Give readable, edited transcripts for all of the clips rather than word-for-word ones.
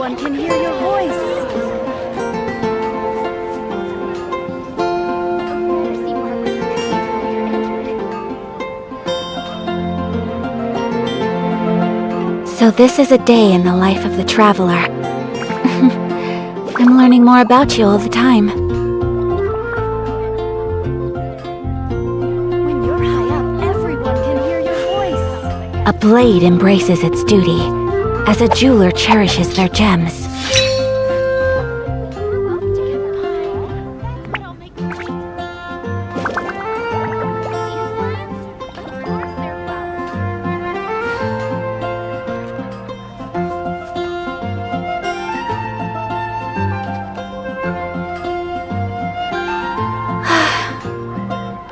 everyone can hear your voice. So this is a day in the life of the traveler. I'm learning more about you all the time. When you're high up, everyone can hear your voice. A blade embraces its duty, as a jeweler cherishes their gems.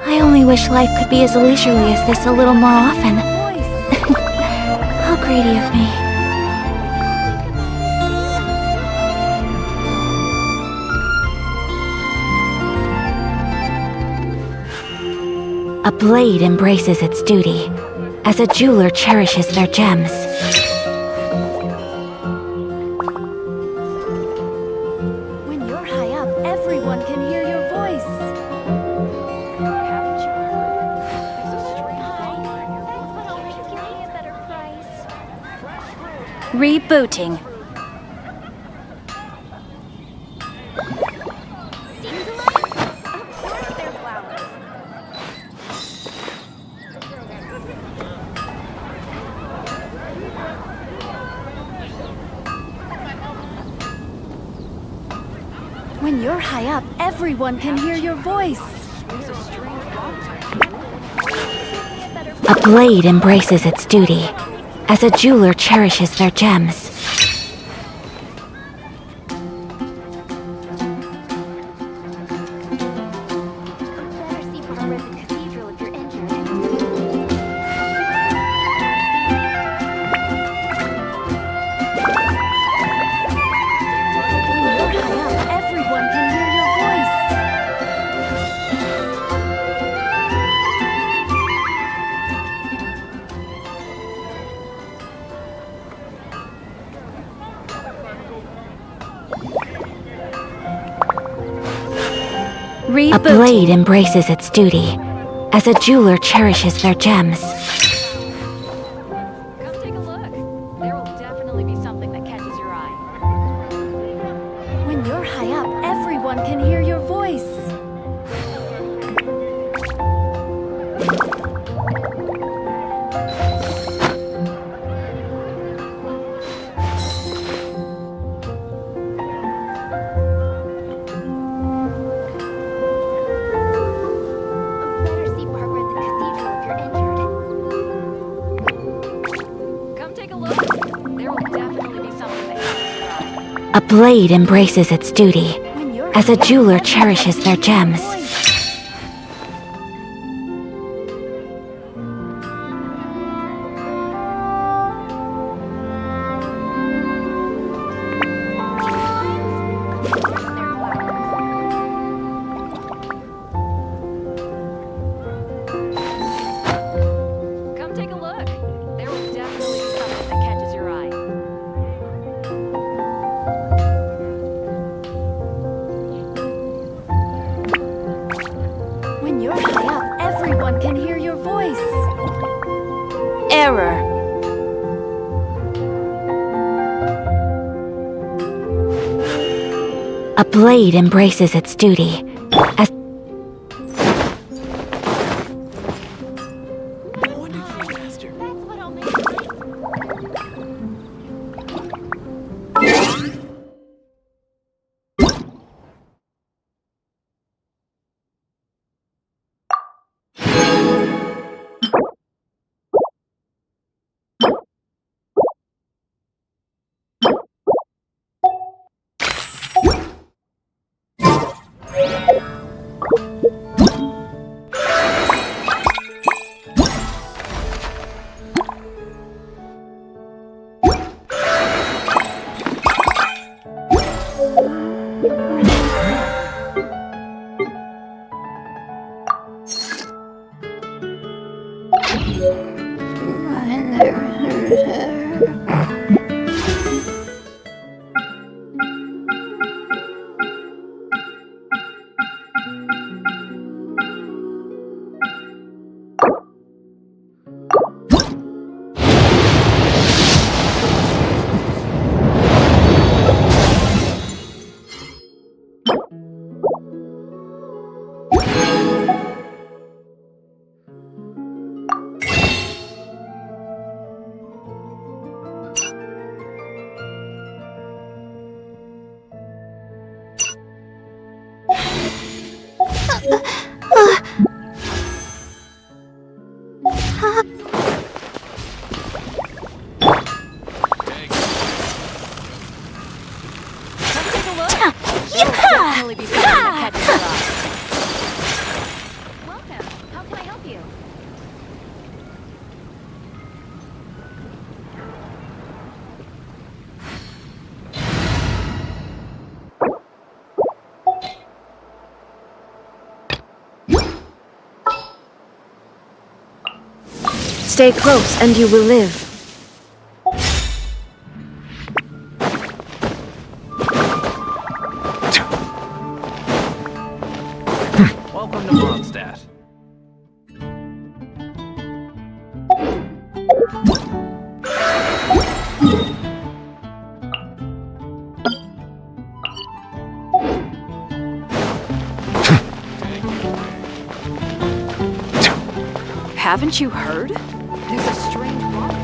I only wish life could be as leisurely as this a little more often. How greedy of me. A blade embraces its duty, as a jeweler cherishes their gems. When you're high up, everyone can hear your voice. Rebooting. When you're high up, everyone can hear your voice. A blade embraces its duty, as a jeweler cherishes their gems. A blade embraces its duty, as a jeweler cherishes their gems. Come take a look. There will definitely be something that catches your eye. When you're high up, everyone can hear your voice. A blade embraces its duty, as a jeweler cherishes their gems. Come take a look. There will definitely be something that catches your eye. When you're high up, everyone can hear your voice. Error. A blade embraces its duty, as Come take a look. There will definitely be something that catches your eye. Welcome. How can I help you? Stay close and you will live. Welcome to Mondstadt. Haven't you heard? There's a strange water.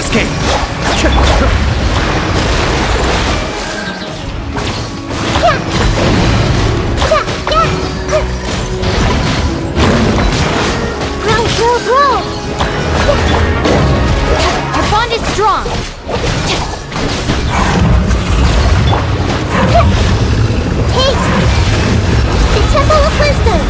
escape. Grow! Our bond is strong! Hey! The Temple of Wisdom!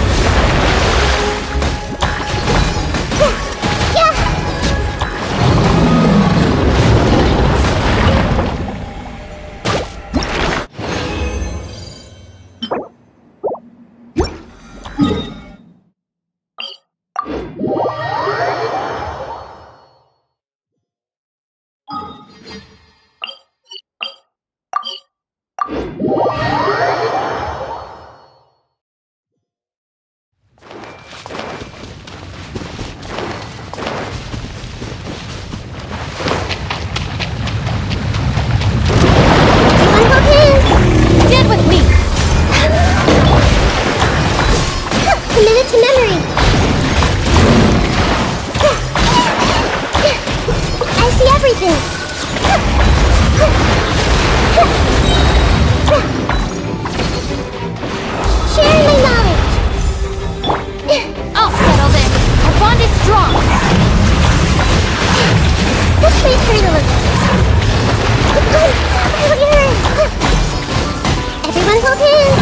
Stand with me! Committed to memory! I see everything! Sharing my knowledge! I'll settle this! Our bond is strong! This may hurt a little. Everyone hold hands!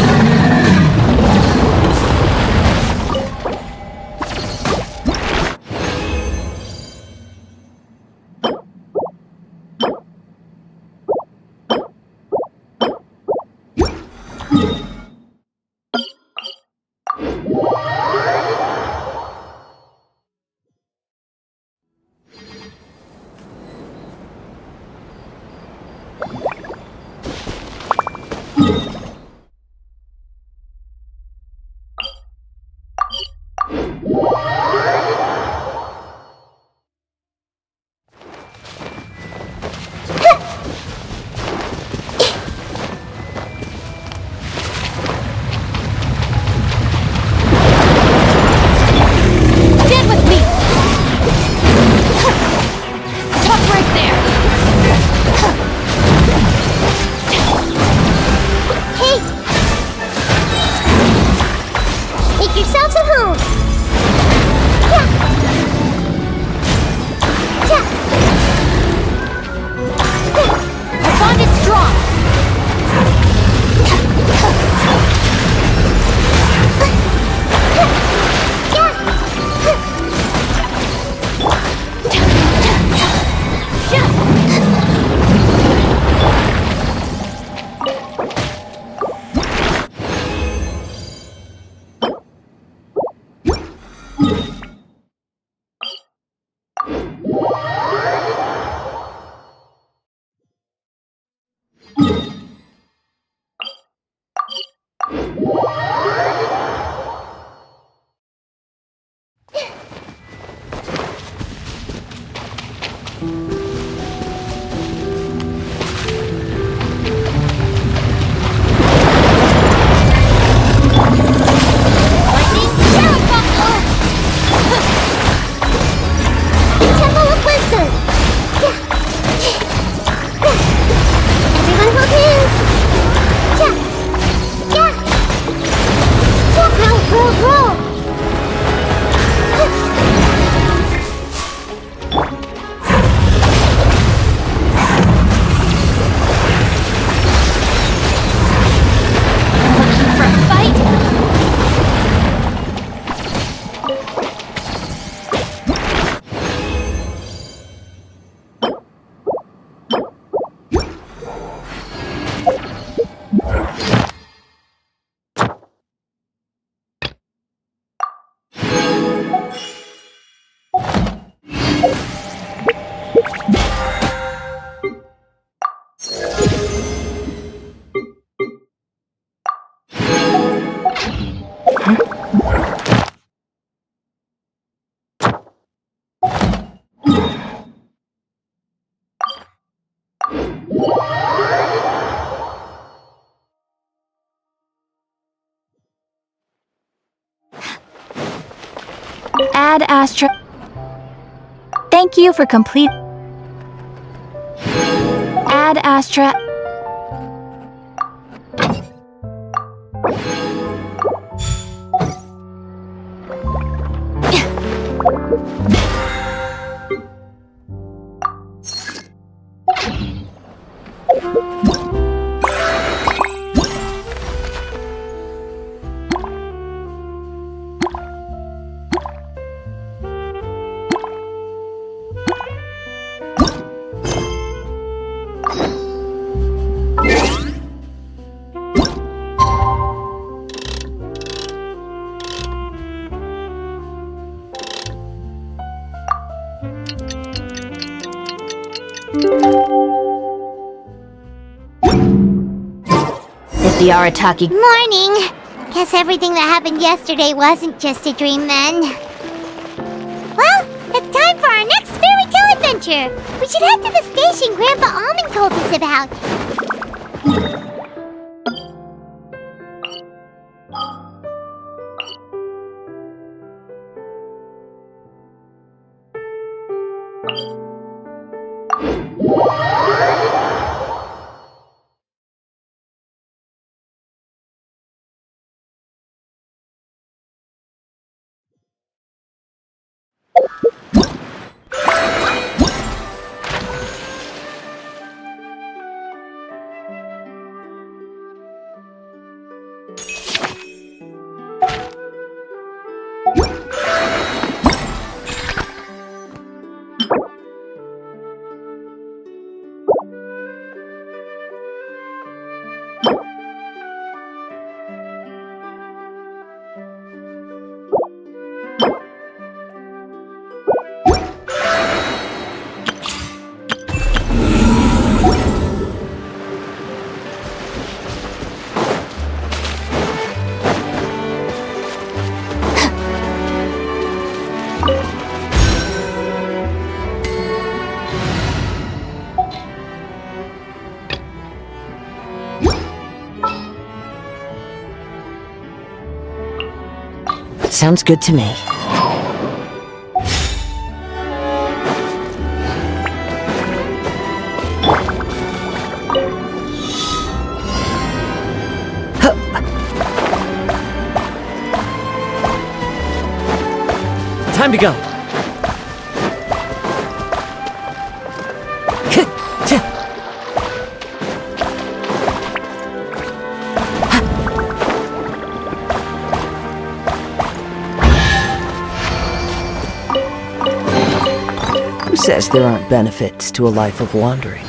Ad Astra. Thank you for complete. Ad Astra. The Arataki. Morning! Guess everything that happened yesterday wasn't just a dream then. Well, it's time for our next fairy tale adventure! We should head to the station Grandpa Almond told us about. Sounds good to me. Time to go. Who says there aren't benefits to a life of wandering?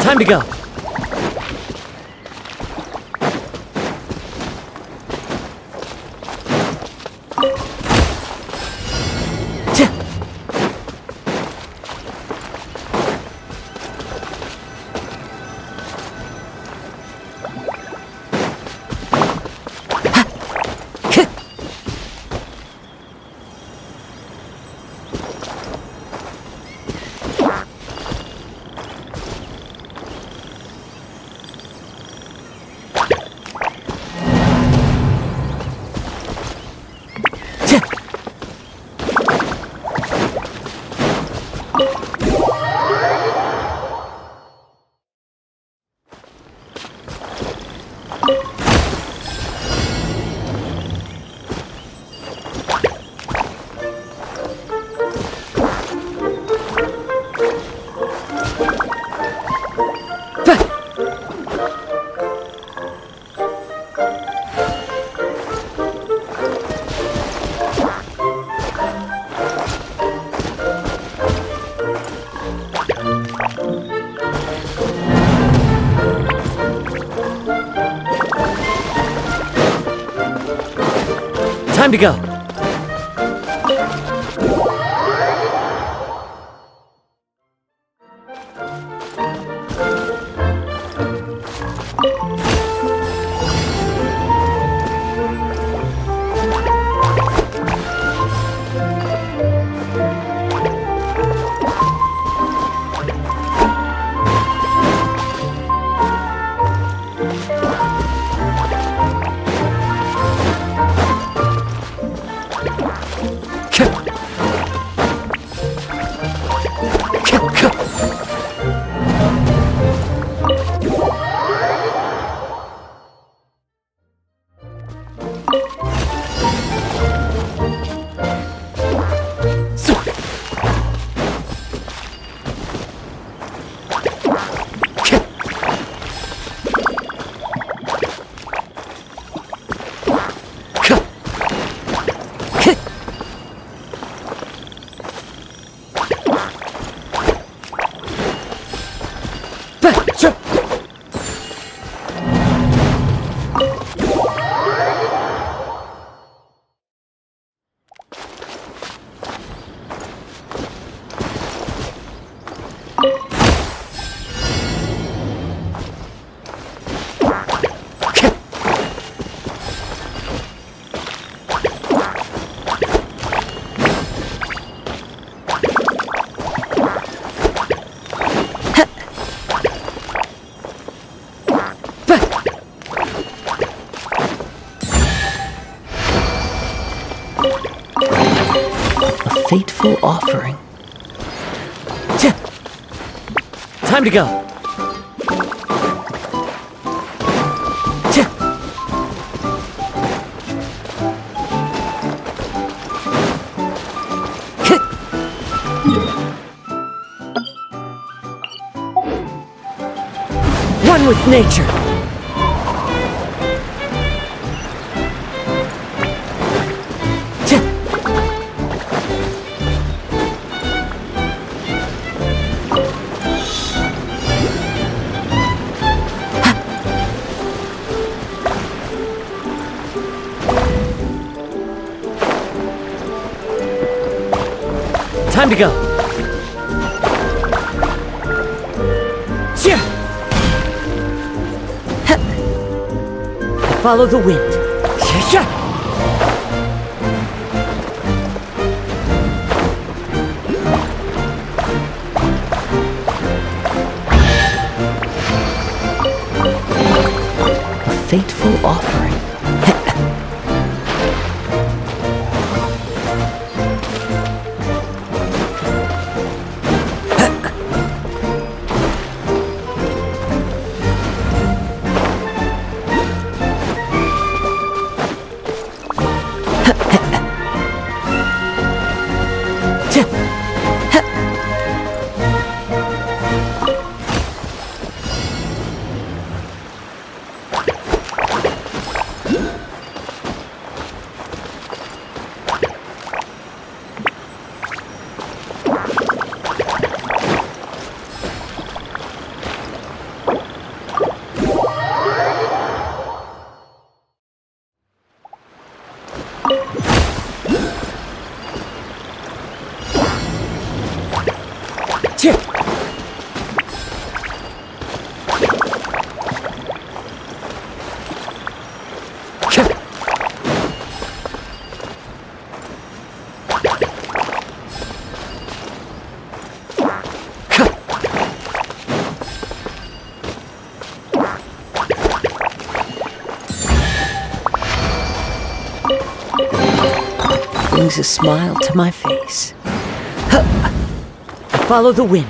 Time to go. Time to go. fateful offering. Time to go. One with nature. Time to go. Follow the wind. A fateful offering. Brings a smile to my face. Follow the wind.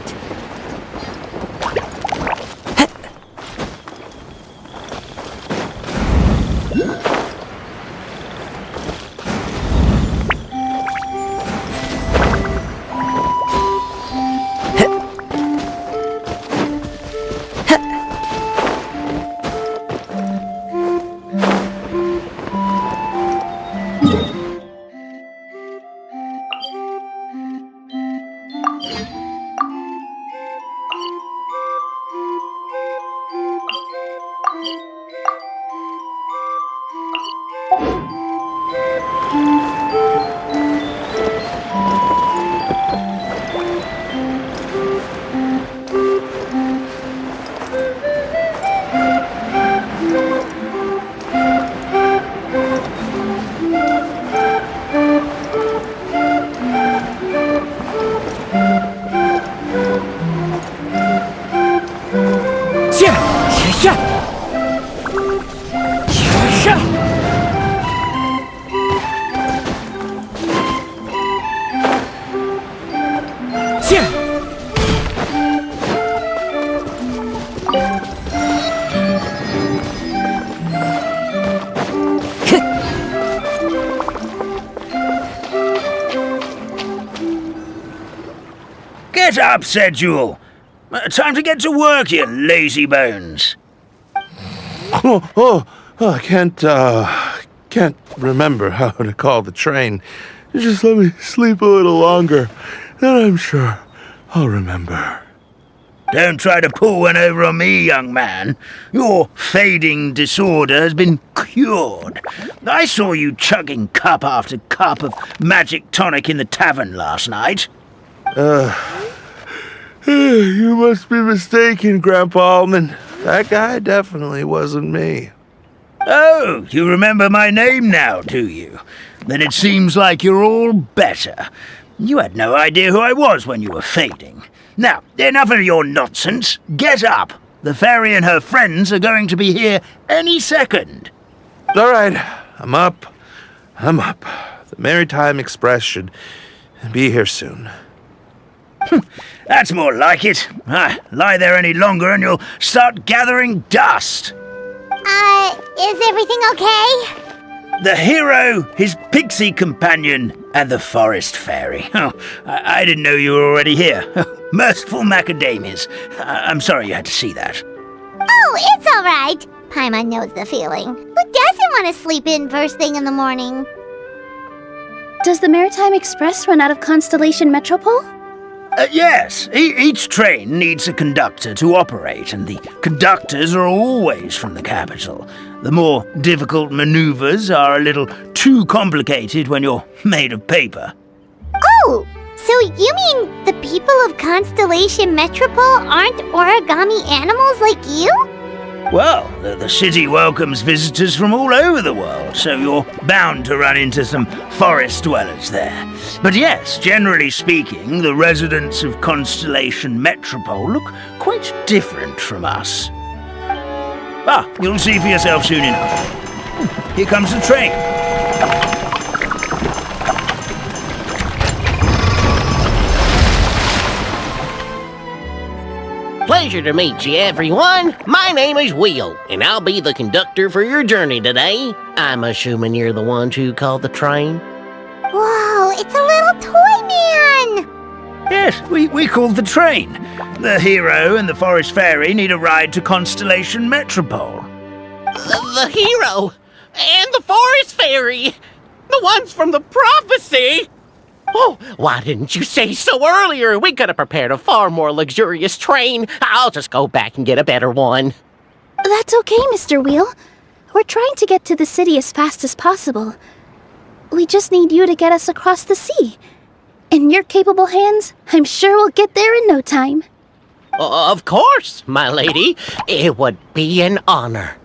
Get up, said Jewel. Time to get to work, you lazy bones. I can't remember how to call the train. Just let me sleep a little longer, then I'm sure I'll remember. Don't try to pull one over on me, young man. Your fading disorder has been cured. I saw you chugging cup after cup of magic tonic in the tavern last night. You must be mistaken, Grandpa Almond. That guy definitely wasn't me. Oh, you remember my name now, do you? Then it seems like you're all better. You had no idea who I was when you were fading. Now, enough of your nonsense. Get up. The fairy and her friends are going to be here any second. All right, I'm up. The Maritime Express should Be here soon. That's more like it. Lie there any longer and you'll start gathering dust. Is everything okay? The hero, his pixie companion, and the forest fairy. Oh, I didn't know you were already here. Merciful macadamias. I'm sorry you had to see that. Oh, it's all right. Paimon knows the feeling. Who doesn't want to sleep in first thing in the morning? Does the Maritime Express run out of Constellation Metropole? Yes, each train needs a conductor to operate, and the conductors are always from the capital. The more difficult maneuvers are a little too complicated when you're made of paper. Oh, so you mean the people of Constellation Metropole aren't origami animals like you? Well, the city welcomes visitors from all over the world, so you're bound to run into some forest dwellers there. But yes, generally speaking, the residents of Constellation Metropole look quite different from us. You'll see for yourself soon enough. Here comes the train. Pleasure to meet you, everyone. My name is Will, and I'll be the conductor for your journey today. I'm assuming you're the ones who called the train. Whoa, it's a little toy man! Yes, we called the train. The hero and the forest fairy need a ride to Constellation Metropole. The hero and the forest fairy, the ones from the prophecy. Oh, why didn't you say so earlier? We could have prepared a far more luxurious train. I'll just go back and get a better one. That's okay, Mr. Wheel. We're trying to get to the city as fast as possible. We just need you to get us across the sea. In your capable hands, I'm sure we'll get there in no time. Of course, my lady. It would be an honor.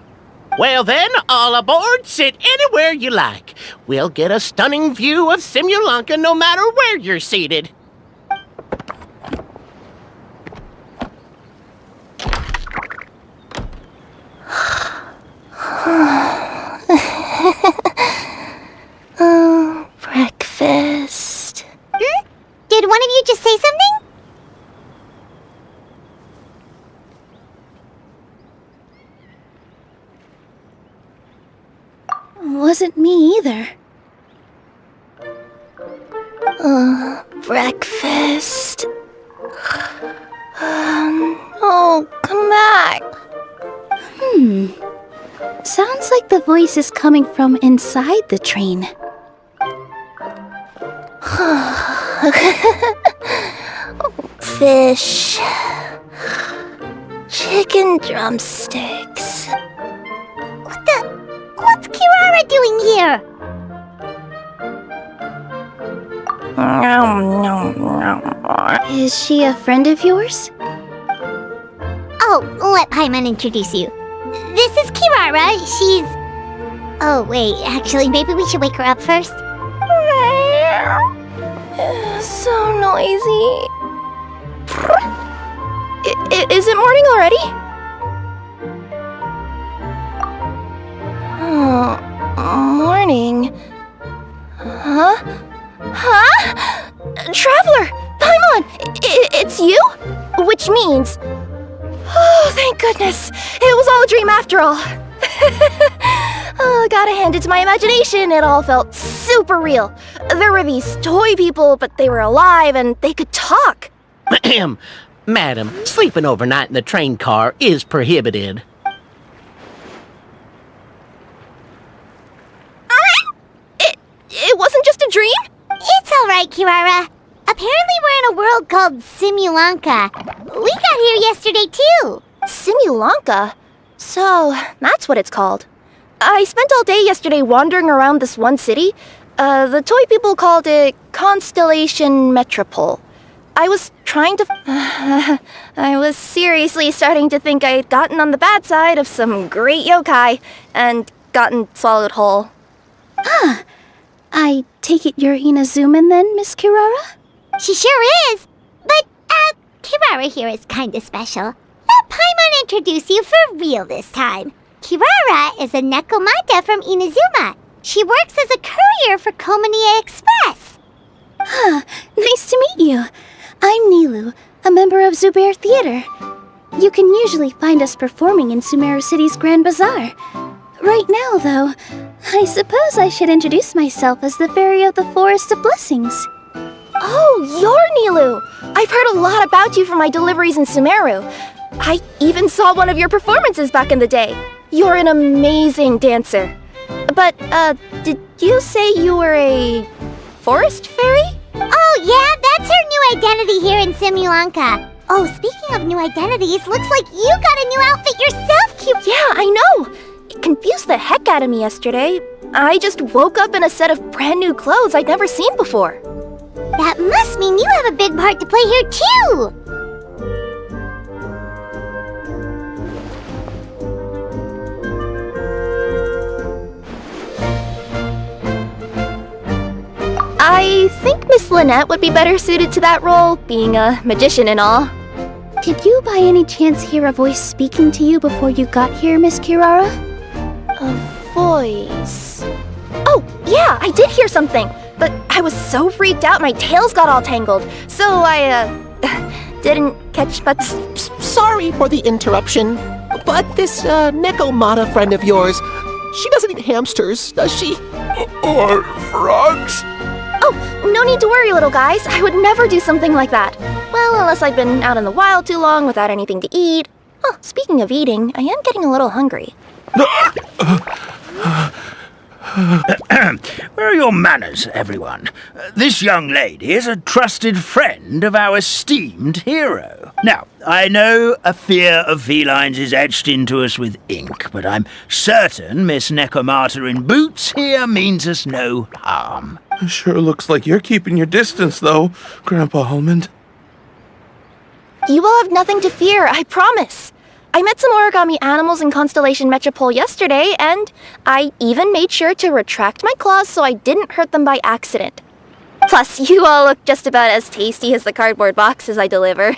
Well then, all aboard, sit anywhere you like. We'll get a stunning view of Simulanka no matter where you're seated. Oh, breakfast. Did one of you just say something? Wasn't me either. Breakfast. Oh, come back. Sounds like the voice is coming from inside the train. Fish. Chicken drumsticks. What's Kirara doing here? Is she a friend of yours? Oh, let Paimon introduce you. This is Kirara. She's... Oh, wait, actually, maybe we should wake her up first. So noisy. Is it morning already? Morning. Huh? Traveler! Paimon! It's you? Which means... Oh, thank goodness. It was all a dream after all. Gotta hand it to my imagination. It all felt super real. There were these toy people, but they were alive and they could talk. Madam, sleeping overnight in the train car is prohibited. It wasn't just a dream? It's all right, Kirara. Apparently we're in a world called Simulanka. We got here yesterday, too. Simulanka? So, that's what it's called. I spent all day yesterday wandering around this one city. The toy people called it Constellation Metropole. I was trying to... I was seriously starting to think I'd gotten on the bad side of some great yokai and gotten swallowed whole. I take it you're Inazuman then, Miss Kirara? She sure is. But, Kirara here is kinda special. Let Paimon introduce you for real this time. Kirara is a Nekomata from Inazuma. She works as a courier for Komunie Express. Nice to meet you. I'm Nilu, a member of Zubair Theater. You can usually find us performing in Sumeru City's Grand Bazaar. Right now, though, I suppose I should introduce myself as the Fairy of the Forest of Blessings. Oh, you're Nilu! I've heard a lot about you from my deliveries in Sumeru. I even saw one of your performances back in the day. You're an amazing dancer. But, did you say you were a forest fairy? Oh, yeah, that's her new identity here in Simulanka. Oh, speaking of new identities, looks like you got a new outfit yourself, Cube. Yeah, I know! It confused the heck out of me yesterday. I just woke up in a set of brand new clothes I'd never seen before. That must mean you have a big part to play here, too! I think Miss Lynette would be better suited to that role, being a magician and all. Did you by any chance hear a voice speaking to you before you got here, Miss Kirara? A voice... Oh, yeah, I did hear something, but I was so freaked out my tails got all tangled, so I, didn't catch much... Sorry for the interruption, but this Nekomata friend of yours, she doesn't eat hamsters, does she? Or frogs? Oh, no need to worry, little guys. I would never do something like that. Well, unless I've been out in the wild too long without anything to eat. Oh, speaking of eating, I am getting a little hungry. Where are your manners, everyone? This young lady is a trusted friend of our esteemed hero. Now, I know a fear of felines is etched into us with ink, but I'm certain Miss Nekomata in boots here means us no harm. Sure looks like you're keeping your distance, though, Grandpa Almond. You will have nothing to fear, I promise. I met some origami animals in Constellation Metropole yesterday, and I even made sure to retract my claws so I didn't hurt them by accident. Plus, you all look just about as tasty as the cardboard boxes I deliver.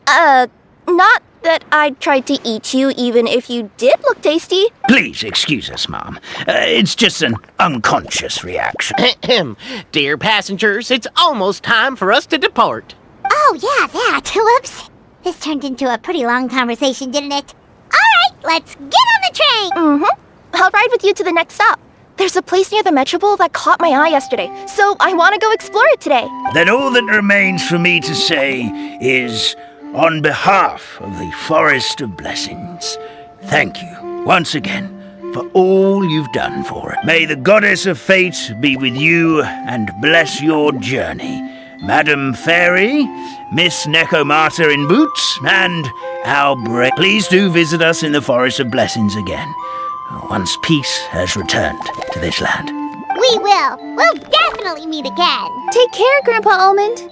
Not that I'd try to eat you even if you did look tasty. Please excuse us, Mom. It's just an unconscious reaction. Dear passengers, it's almost time for us to depart. Oh, yeah, that. Whoops. This turned into a pretty long conversation, didn't it? All right, let's get on the train! Mm-hmm. I'll ride with you to the next stop. There's a place near the Metropole that caught my eye yesterday, so I want to go explore it today. Then all that remains for me to say is, on behalf of the Forest of Blessings, thank you once again for all you've done for it. May the Goddess of Fate be with you and bless your journey. Madam Fairy, Miss Nekomata in boots, and our please do visit us in the Forest of Blessings again, once peace has returned to this land. We will. We'll definitely meet again. Take care, Grandpa Almond.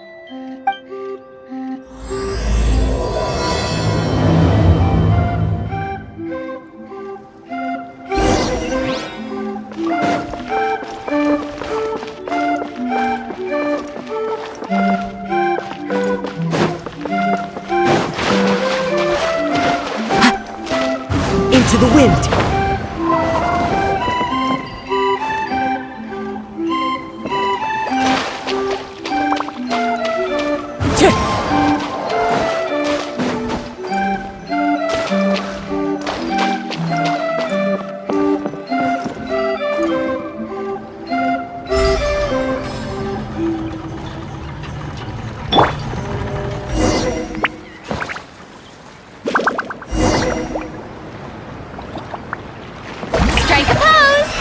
Into the wind! Strike a pose!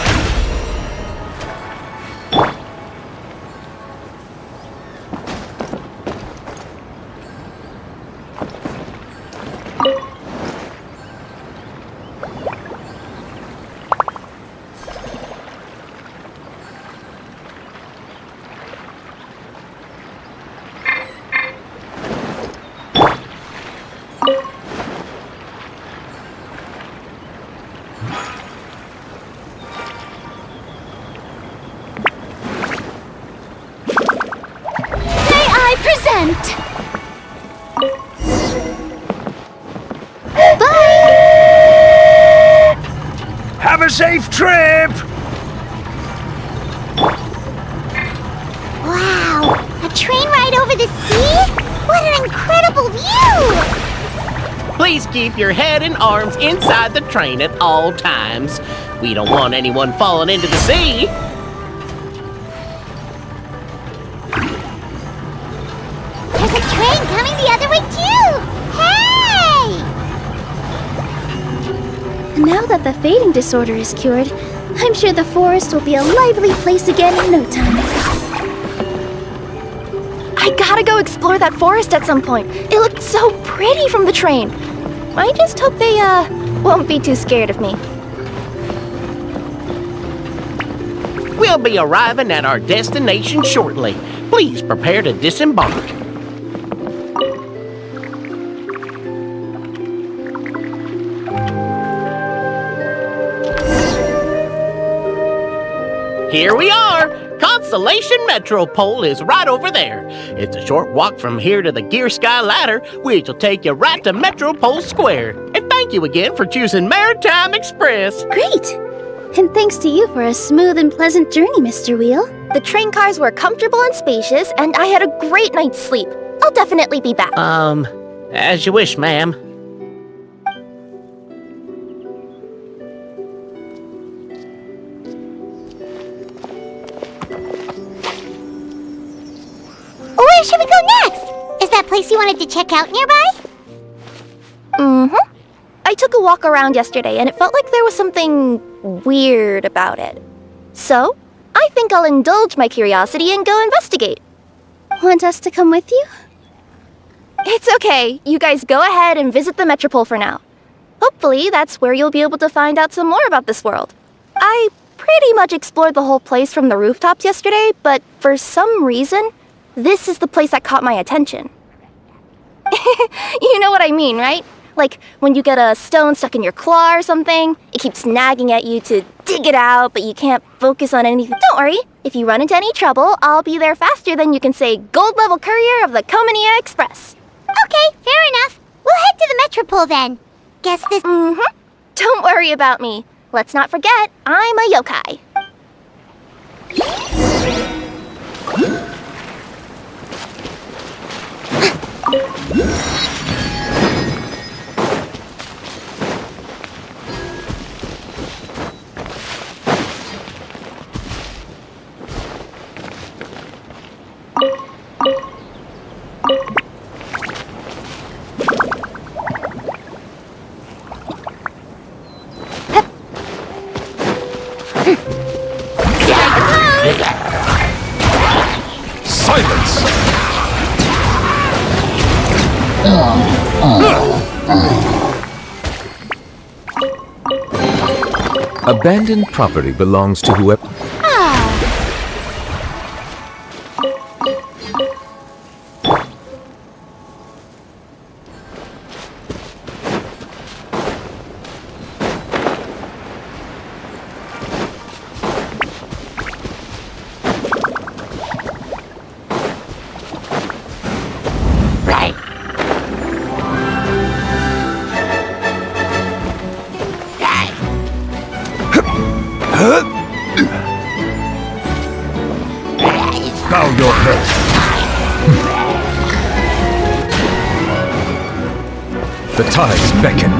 Present! Have a safe trip! Wow, Please keep your head and arms inside the train at all times. We don't want anyone falling into the sea. There's a train coming the other way too! Hey! And now that the fading disorder is cured, I'm sure the forest will be a lively place again in no time. I gotta go explore that forest at some point. It looked so pretty from the train. I just hope they, won't be too scared of me. We'll be arriving at our destination shortly. Please prepare to disembark. Here we are! Constellation Metropole is right over there. It's a short walk from here to the Gear Sky Ladder, which will take you right to Metropole Square. And thank you again for choosing Maritime Express. Great! And thanks to you for a smooth and pleasant journey, Mr. Wheel. The train cars were comfortable and spacious, and I had a great night's sleep. I'll definitely be back. As you wish, ma'am. Where should we go next? Is that place you wanted to check out nearby? Mm-hmm. I took a walk around yesterday, and it felt like there was something weird about it. So, I think I'll indulge my curiosity and go investigate. Want us to come with you? It's okay. You guys go ahead and visit the Metropole for now. Hopefully, that's where you'll be able to find out some more about this world. I pretty much explored the whole place from the rooftops yesterday, but for some reason, this is the place that caught my attention. You know what I mean, right? Like when you get a stone stuck in your claw or something, it keeps nagging at you to dig it out, but you can't focus on anything. Don't worry, if you run into any trouble, I'll be there faster than you can say gold level courier of the Komania Express. Okay, fair enough. We'll head to the Metropole then. Guess this... Mm-hmm. Don't worry about me. Let's not forget, I'm a yokai. Silence! Abandoned property belongs to whoever... Bow your head. The tides beckon.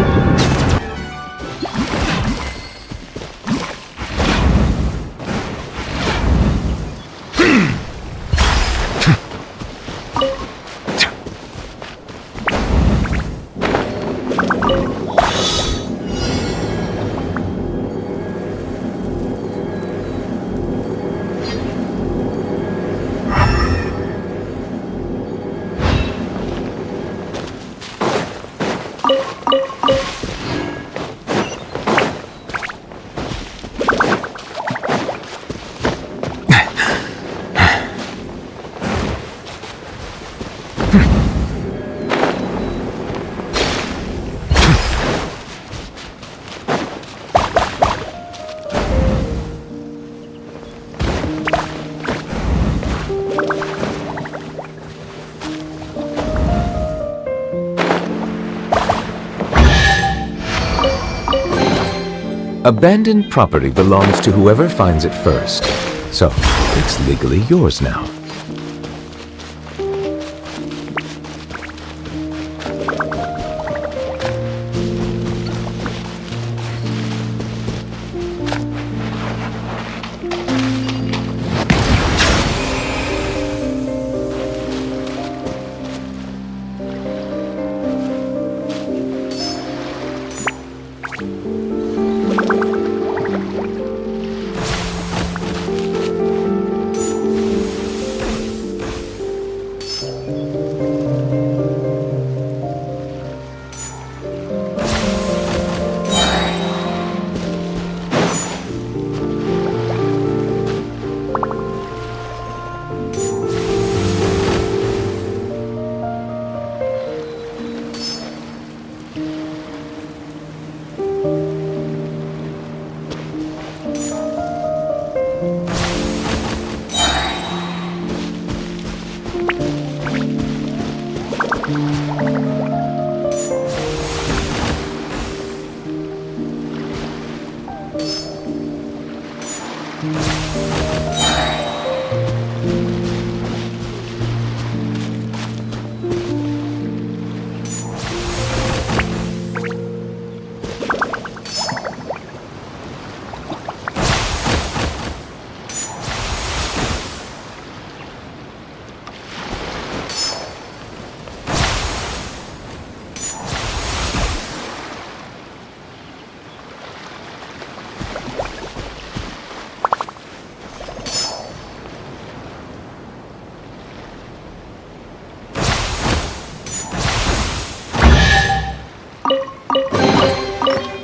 Abandoned property belongs to whoever finds it first. So, it's legally yours now.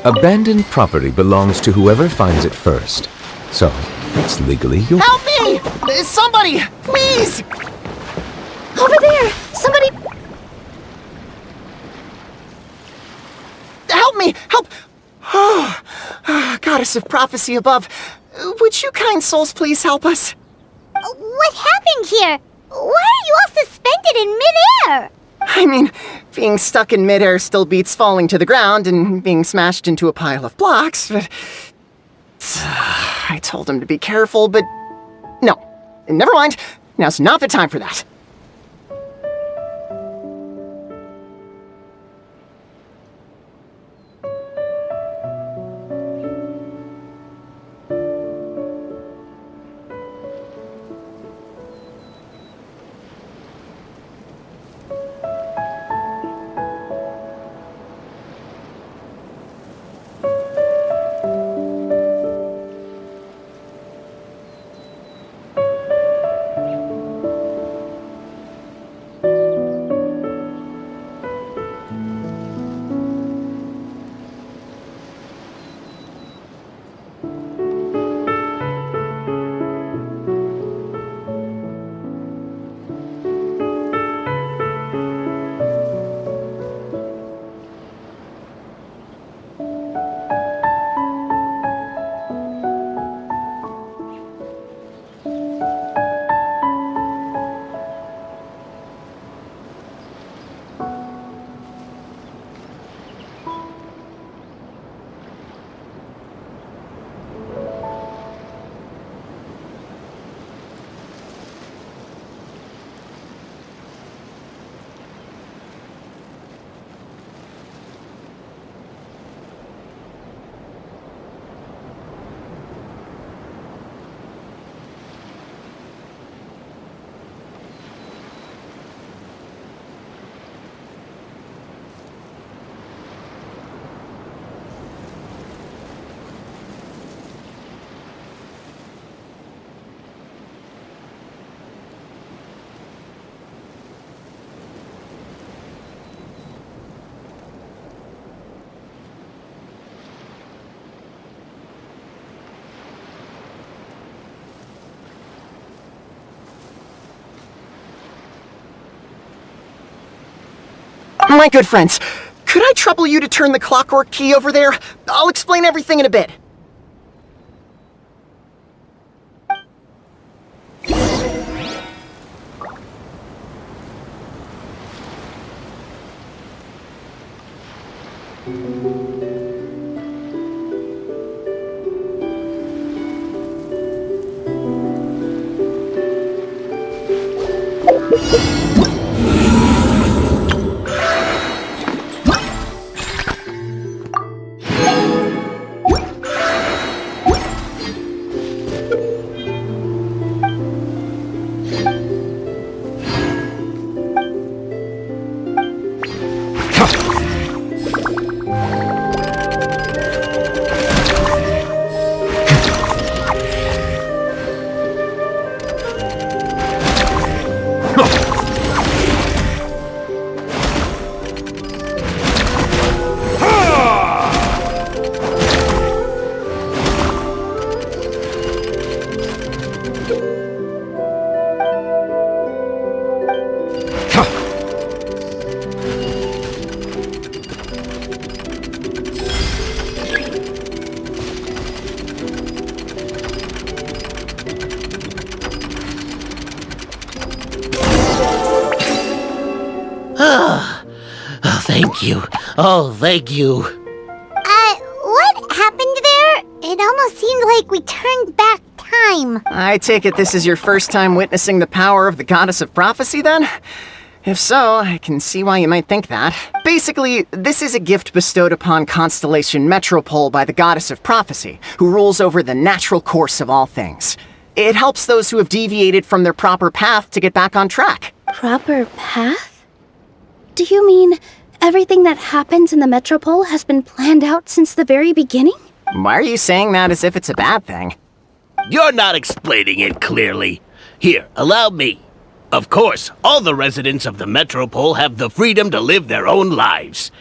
Abandoned property belongs to whoever finds it first. So, it's legally yours. Help me! Somebody! Please! Over there! Somebody... Help me! Help! Oh, Goddess of prophecy above, would you kind souls please help us? What happened here? Why are you all suspended in midair? I mean, being stuck in midair still beats falling to the ground and being smashed into a pile of blocks, but... I told him to be careful, but... No. Never mind. Now's not the time for that. My good friends, could I trouble you to turn the clockwork key over there? I'll explain everything in a bit. thank you. Oh, thank you. What happened there? It almost seemed like we turned back time. I take it this is your first time witnessing the power of the Goddess of Prophecy, then? If so, I can see why you might think that. Basically, this is a gift bestowed upon Constellation Metropole by the Goddess of Prophecy, who rules over the natural course of all things. It helps those who have deviated from their proper path to get back on track. Proper path? Do you mean everything that happens in the Metropole has been planned out since the very beginning? Why are you saying that as if it's a bad thing? You're not explaining it clearly. Here, allow me. Of course, all the residents of the Metropole have the freedom to live their own lives.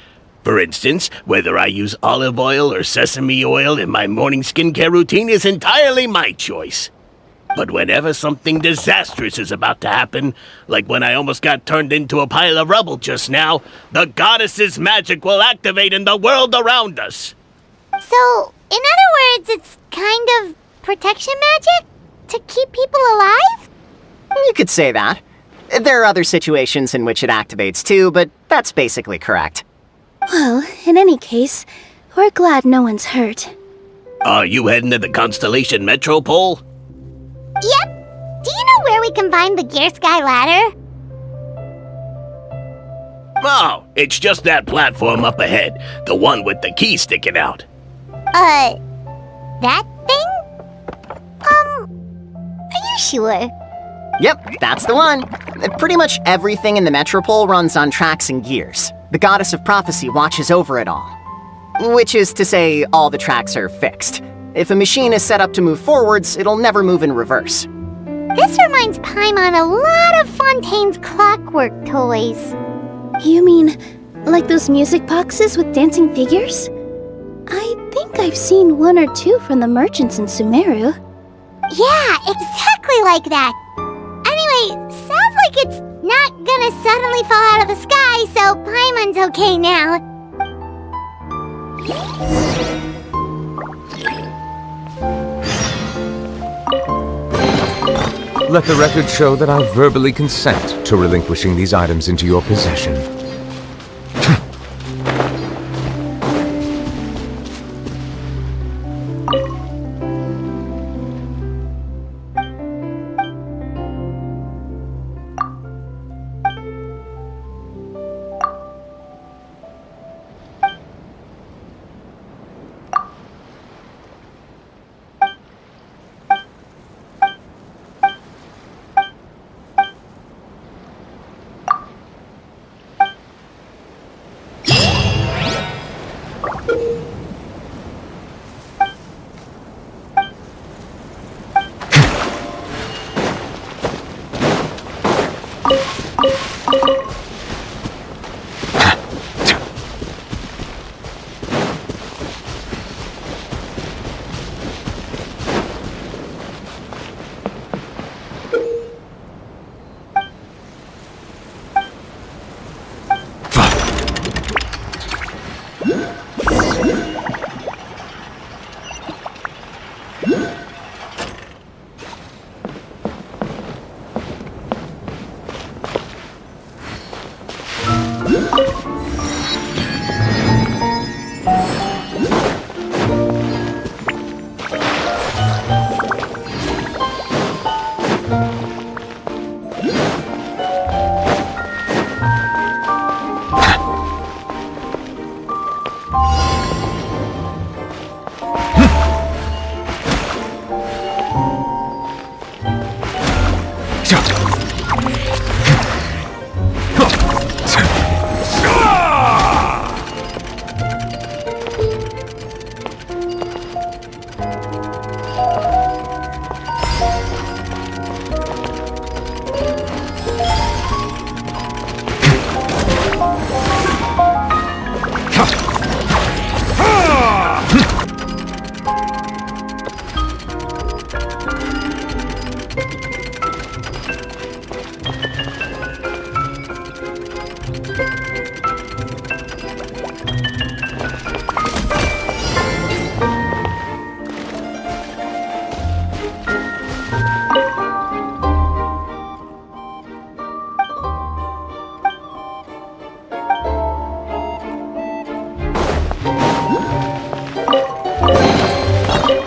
For instance, whether I use olive oil or sesame oil in my morning skincare routine is entirely my choice. But whenever something disastrous is about to happen, like when I almost got turned into a pile of rubble just now, the goddess's magic will activate in the world around us. So, in other words, it's kind of protection magic? To keep people alive? You could say that. There are other situations in which it activates too, but that's basically correct. Well, in any case, we're glad no one's hurt. Are you heading to the Constellation Metropole? Yep. Do you know where we can find the Gear Sky ladder? Oh, it's just that platform up ahead, the one with the key sticking out. That thing? Are you sure? Yep, that's the one. Pretty much everything in the Metropole runs on tracks and gears. The Goddess of Prophecy watches over it all. Which is to say, all the tracks are fixed. If a machine is set up to move forwards, it'll never move in reverse. This reminds Paimon a lot of Fontaine's clockwork toys. You mean, like those music boxes with dancing figures? I think I've seen one or two from the merchants in Sumeru. Yeah, exactly like that. Anyway, sounds like it's not gonna suddenly fall out of the sky, so Paimon's okay now. Let the record show that I verbally consent to relinquishing these items into your possession.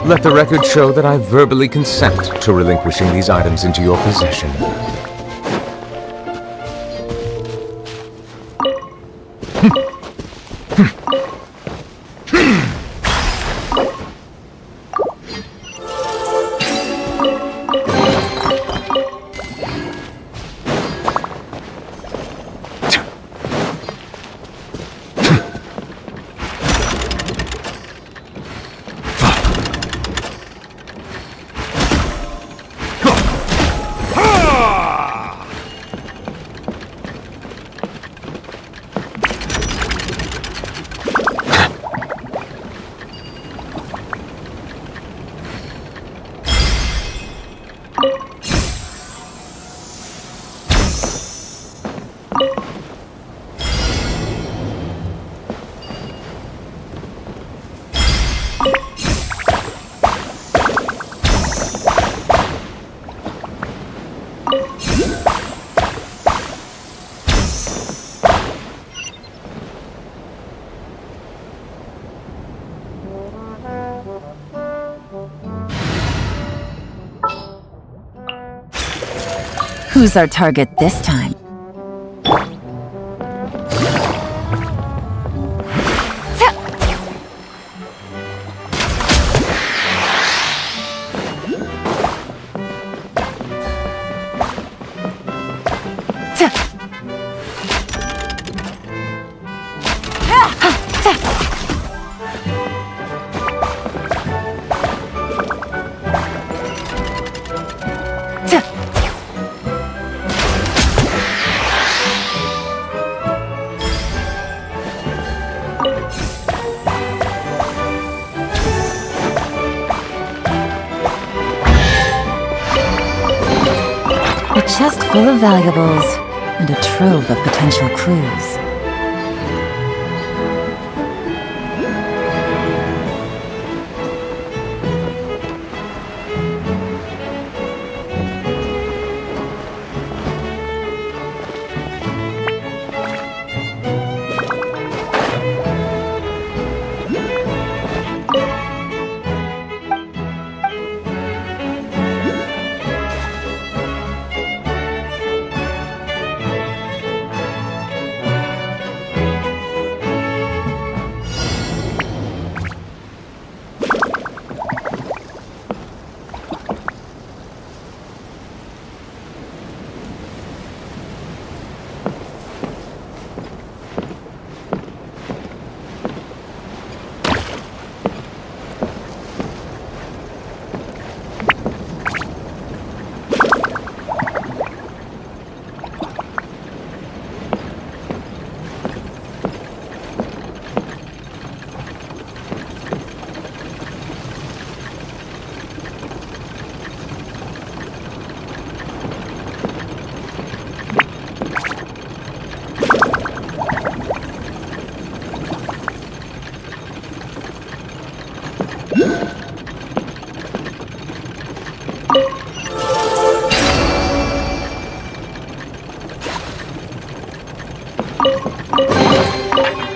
Let the record show that I verbally consent to relinquishing these items into your possession. Who's our target this time? A chest full of valuables and a trove of potential clues.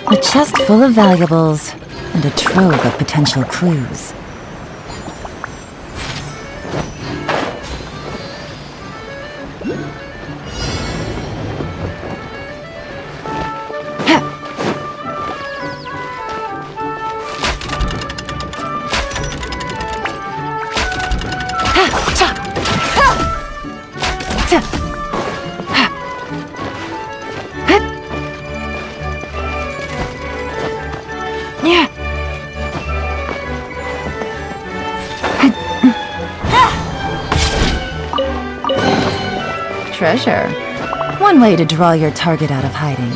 A chest full of valuables and a trove of potential clues. Treasure. One way to draw your target out of hiding.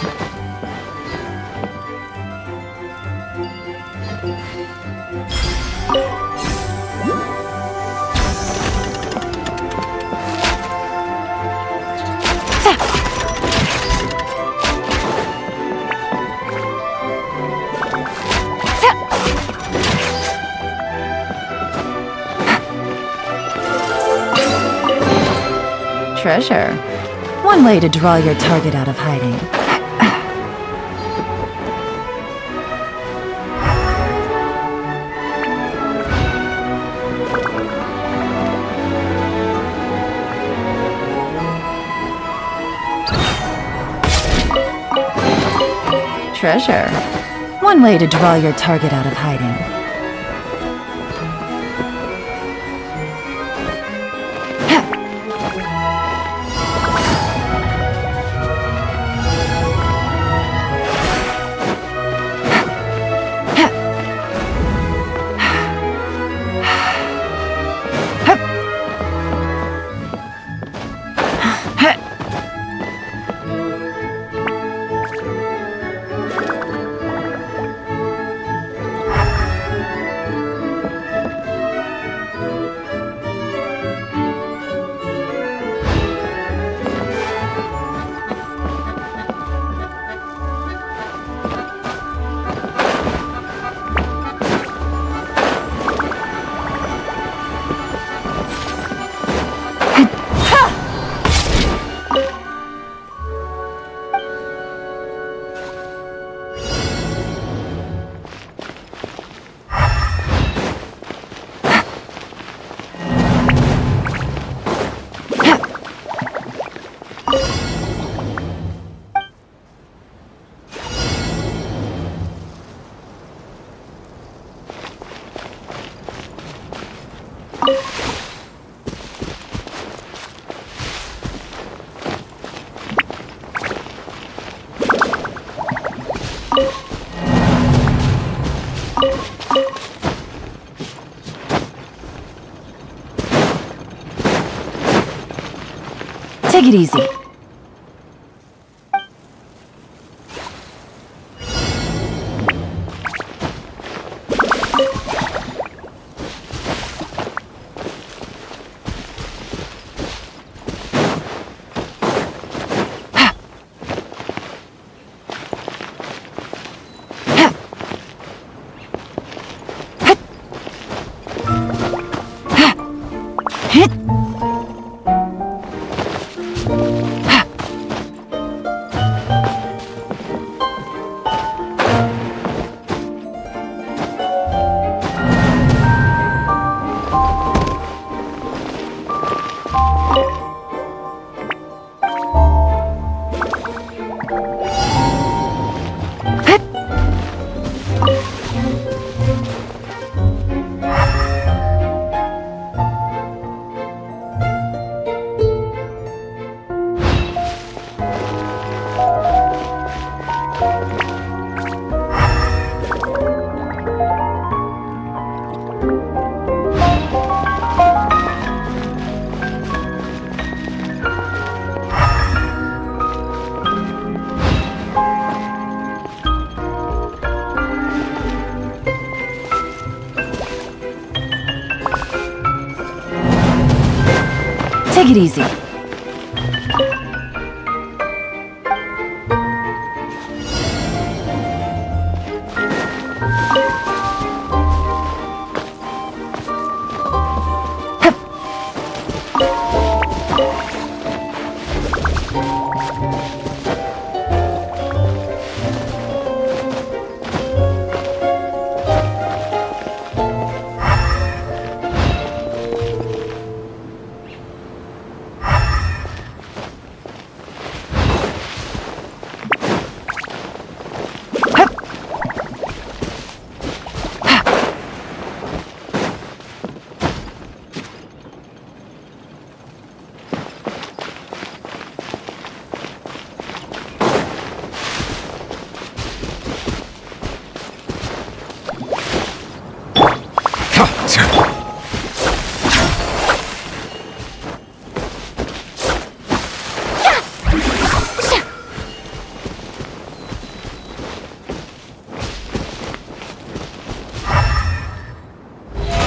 Treasure. One way to draw your target out of hiding. treasure. One way to draw your target out of hiding. Take it easy. Take it easy.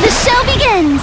The show begins!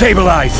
Stabilize!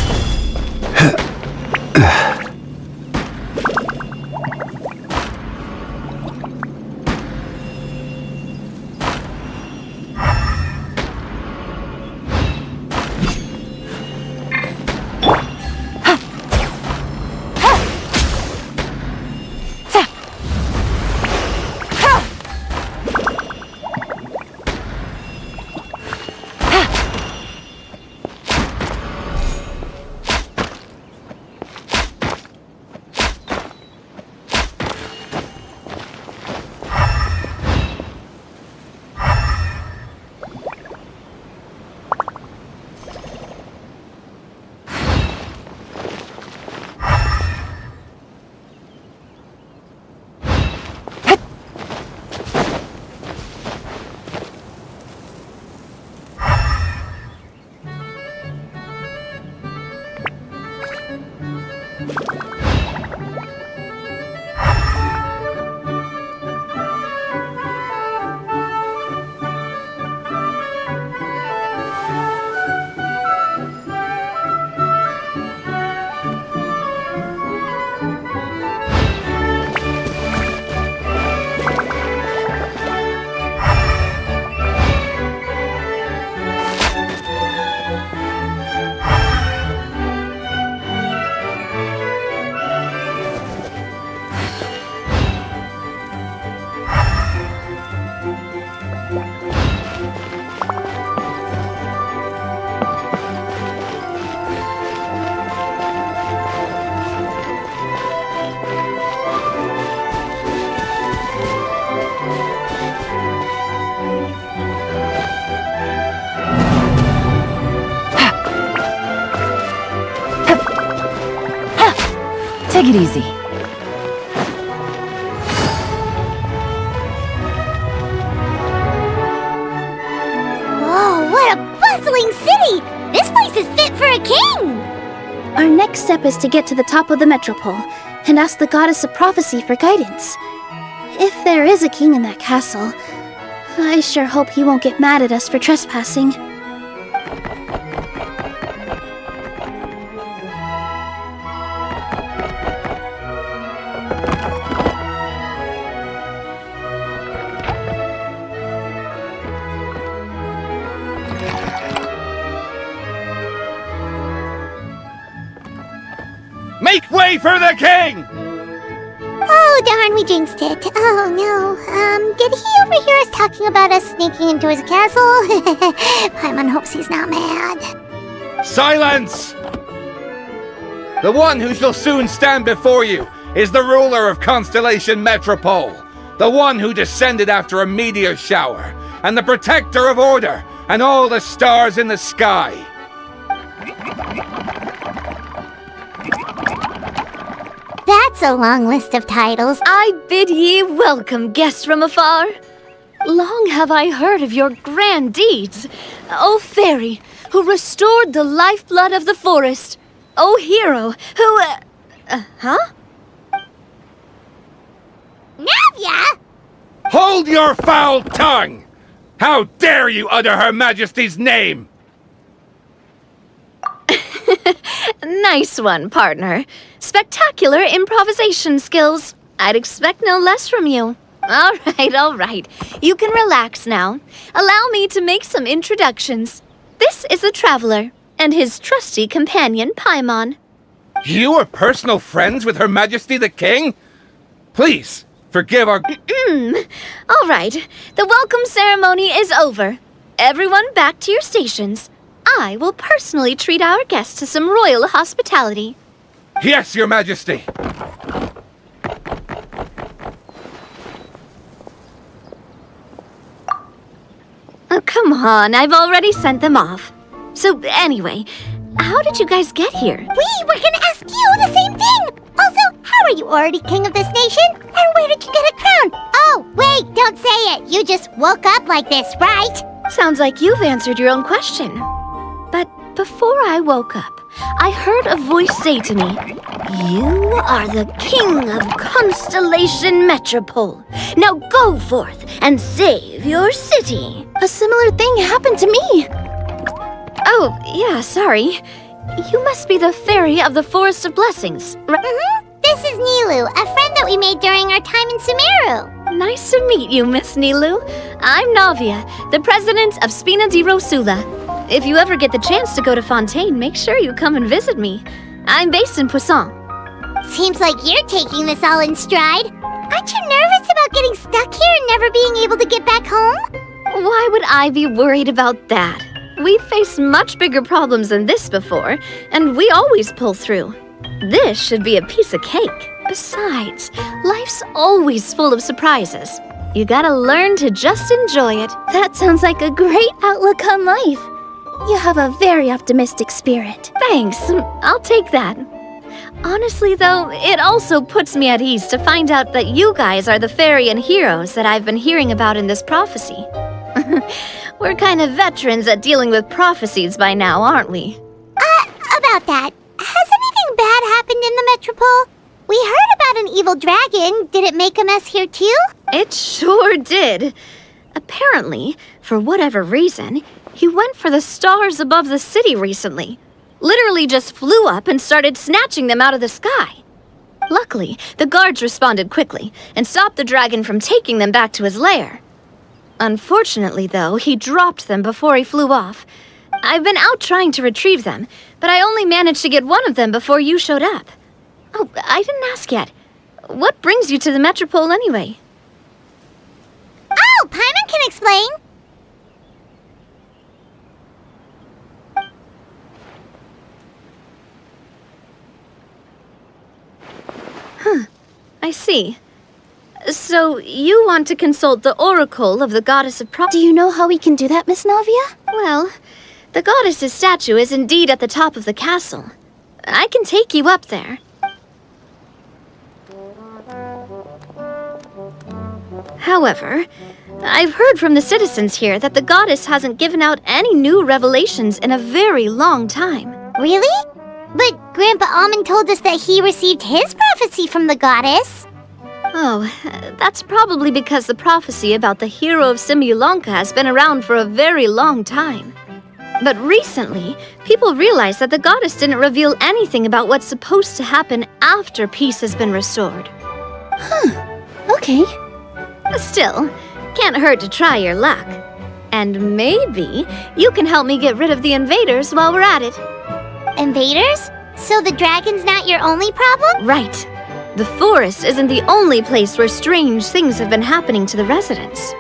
Take it easy. Whoa, what a bustling city! This place is fit for a king! Our next step is to get to the top of the metropole and ask the goddess of prophecy for guidance. If there is a king in that castle, I sure hope he won't get mad at us for trespassing. Make way for the king! Oh, darn, we jinxed it. Oh, no. Did he overhear us talking about us sneaking into his castle? Paimon hopes he's not mad. Silence! The one who shall soon stand before you is the ruler of Constellation Metropole, the one who descended after a meteor shower, and the protector of order and all the stars in the sky. That's a long list of titles. I bid ye welcome, guests from afar. Long have I heard of your grand deeds, O fairy, who restored the lifeblood of the forest, O hero, who, huh? Navia! Hold your foul tongue! How dare you utter Her Majesty's name? Nice one, partner. Spectacular improvisation skills. I'd expect no less from you. All right. You can relax now. Allow me to make some introductions. This is the Traveler, and his trusty companion, Paimon. You are personal friends with Her Majesty the King? Please, forgive our... All right. The welcome ceremony is over. Everyone back to your stations. I will personally treat our guests to some royal hospitality. Yes, Your Majesty. Oh, come on. I've already sent them off. So, anyway, how did you guys get here? We were gonna ask you the same thing! Also, how are you already king of this nation? And where did you get a crown? Oh, wait, don't say it! You just woke up like this, right? Sounds like you've answered your own question. But before I woke up, I heard a voice say to me, "You are the king of Constellation Metropole. Now go forth and save your city." A similar thing happened to me. Oh, yeah, sorry. you must be the fairy of the Forest of Blessings. This is Nilu, a friend that we made during our time in Sumeru. Nice to meet you, Miss Nilu. I'm Navia, the president of Spina di Rosula. If you ever get the chance to go to Fontaine, make sure you come and visit me. I'm based in Poisson. Seems like you're taking this all in stride. Aren't you nervous about getting stuck here and never being able to get back home? Why would I be worried about that? We've faced much bigger problems than this before, and we always pull through. This should be a piece of cake. Besides, life's always full of surprises. You gotta learn to just enjoy it. That sounds like a great outlook on life. You have a very optimistic spirit. Thanks, I'll take that. Honestly, though, it also puts me at ease to find out that you guys are the fairy and heroes that I've been hearing about in this prophecy. We're kind of veterans at dealing with prophecies by now, aren't we? About that, has anything bad happened in the Metropole? We heard about an evil dragon. Did it make a mess here too? It sure did. Apparently, for whatever reason, he went for the stars above the city recently. Literally just flew up and started snatching them out of the sky. Luckily, the guards responded quickly and stopped the dragon from taking them back to his lair. Unfortunately, though, he dropped them before he flew off. I've been out trying to retrieve them, but I only managed to get one of them before you showed up. Oh, I didn't ask yet. What brings you to the Metropole anyway? Oh, Paimon can explain. I see. So, you want to consult the Oracle of the Goddess of Do you know how we can do that, Miss Navia? Well, the goddess's statue is indeed at the top of the castle. I can take you up there. However, I've heard from the citizens here that the goddess hasn't given out any new revelations in a very long time. Really? But Grandpa Almond told us that he received his prophecy from the goddess. Oh, that's probably because the prophecy about the hero of Simulanka has been around for a very long time. But recently, people realized that the goddess didn't reveal anything about what's supposed to happen after peace has been restored. Okay. Still, can't hurt to try your luck. And maybe you can help me get rid of the invaders while we're at it. Invaders? So the dragon's not your only problem? Right. The forest isn't the only place where strange things have been happening to the residents.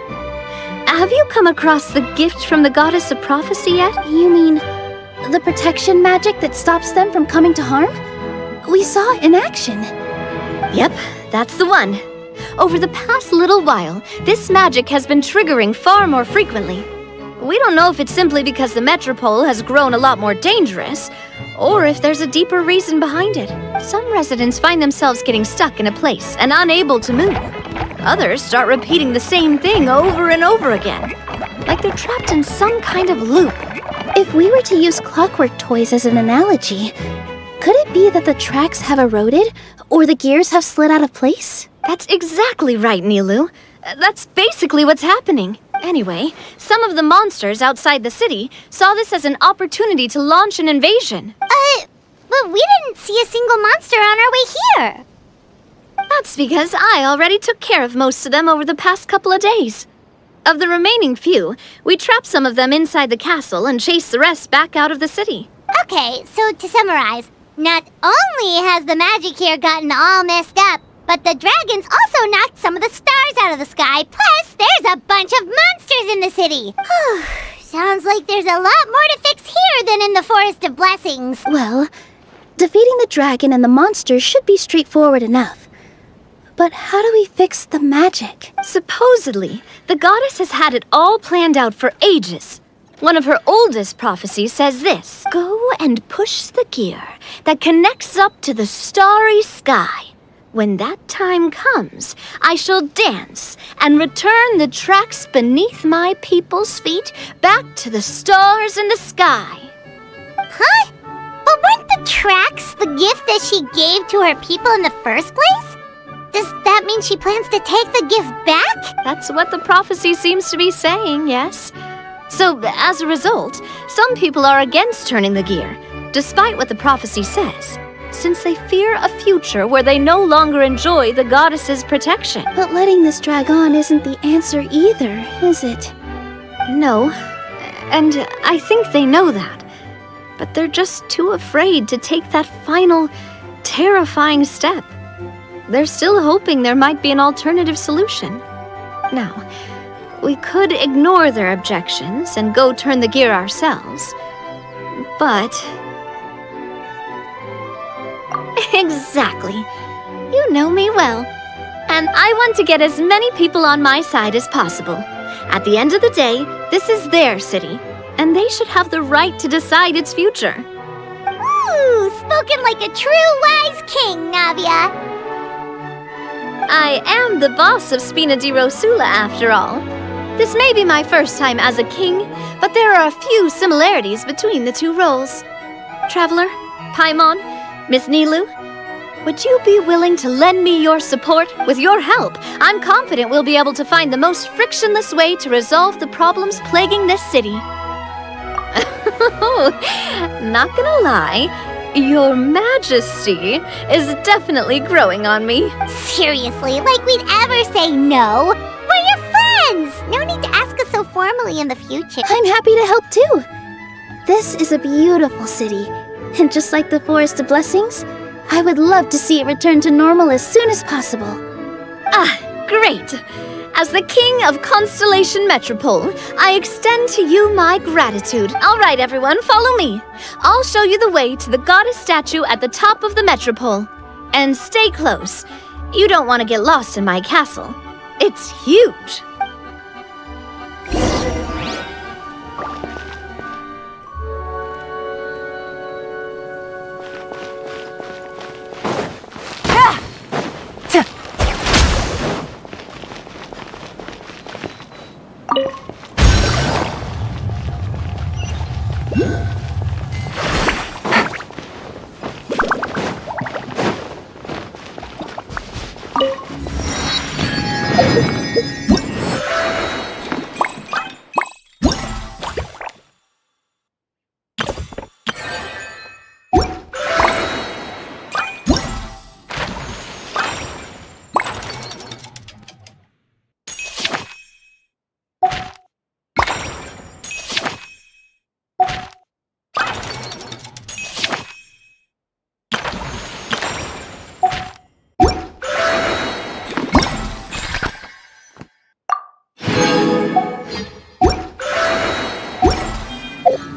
Have you come across the gift from the Goddess of Prophecy yet? You mean the protection magic that stops them from coming to harm? We saw it in action. Yep, that's the one. Over the past little while, this magic has been triggering far more frequently. We don't know if it's simply because the Metropole has grown a lot more dangerous, or if there's a deeper reason behind it. Some residents find themselves getting stuck in a place and unable to move. Others start repeating the same thing over and over again, like they're trapped in some kind of loop. If we were to use clockwork toys as an analogy, could it be that the tracks have eroded, or the gears have slid out of place? That's exactly right, Nilu. That's basically what's happening. Anyway, some of the monsters outside the city saw this as an opportunity to launch an invasion. But we didn't see a single monster on our way here. That's because I already took care of most of them over the past couple of days. Of the remaining few, we trapped some of them inside the castle and chased the rest back out of the city. Okay, so to summarize, not only has the magic here gotten all messed up, but the dragons also knocked some of the stars out of the sky, plus there's a bunch of monsters in the city. Sounds like there's a lot more to fix here than in the Forest of Blessings. Well, defeating the dragon and the monsters should be straightforward enough. But how do we fix the magic? Supposedly, the goddess has had it all planned out for ages. One of her oldest prophecies says this: "Go and push the gear that connects up to the starry sky. When that time comes, I shall dance and return the tracks beneath my people's feet back to the stars in the sky." Huh? But weren't the tracks the gift that she gave to her people in the first place? Does that mean she plans to take the gift back? That's what the prophecy seems to be saying, yes. So, as a result, some people are against turning the gear, despite what the prophecy says, since they fear a future where they no longer enjoy the goddess's protection. But letting this drag on isn't the answer either, is it? No, and I think they know that. But they're just too afraid to take that final, terrifying step. They're still hoping there might be an alternative solution. Now, we could ignore their objections and go turn the gear ourselves. But... Exactly. You know me well. And I want to get as many people on my side as possible. At the end of the day, this is their city, and they should have the right to decide its future. Ooh, spoken like a true wise king, Navia. I am the boss of Spina di Rosula, after all. This may be my first time as a king, but there are a few similarities between the two roles. Traveler, Paimon, Miss Nilou, would you be willing to lend me your support? With your help, I'm confident we'll be able to find the most frictionless way to resolve the problems plaguing this city. Not gonna lie, Your Majesty is definitely growing on me. Seriously, like we'd ever say no. We're your friends! No need to ask us so formally in the future. I'm happy to help too. This is a beautiful city, and just like the Forest of Blessings, I would love to see it return to normal as soon as possible. Ah, great! As the King of Constellation Metropole, I extend to you my gratitude. All right, everyone, follow me. I'll show you the way to the goddess statue at the top of the Metropole. And stay close. You don't want to get lost in my castle. It's huge.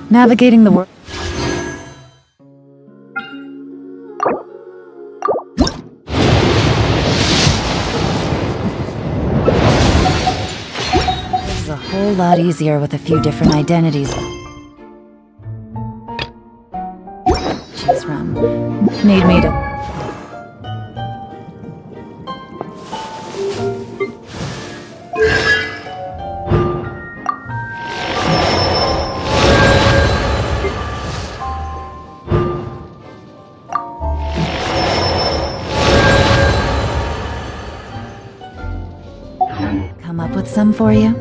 Navigating the world. This is a whole lot easier with a few different identities. Choose from. Need me to. Come up with some for you?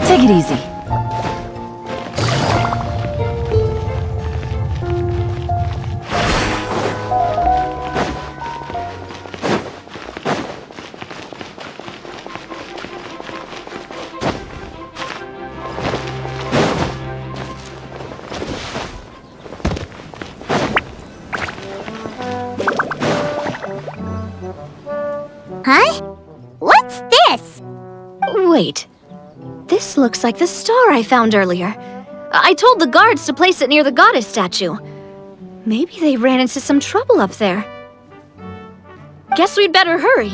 Take it easy. Huh? What's this? Wait. This looks like the star I found earlier. I told the guards to place it near the goddess statue. Maybe they ran into some trouble up there. Guess we'd better hurry.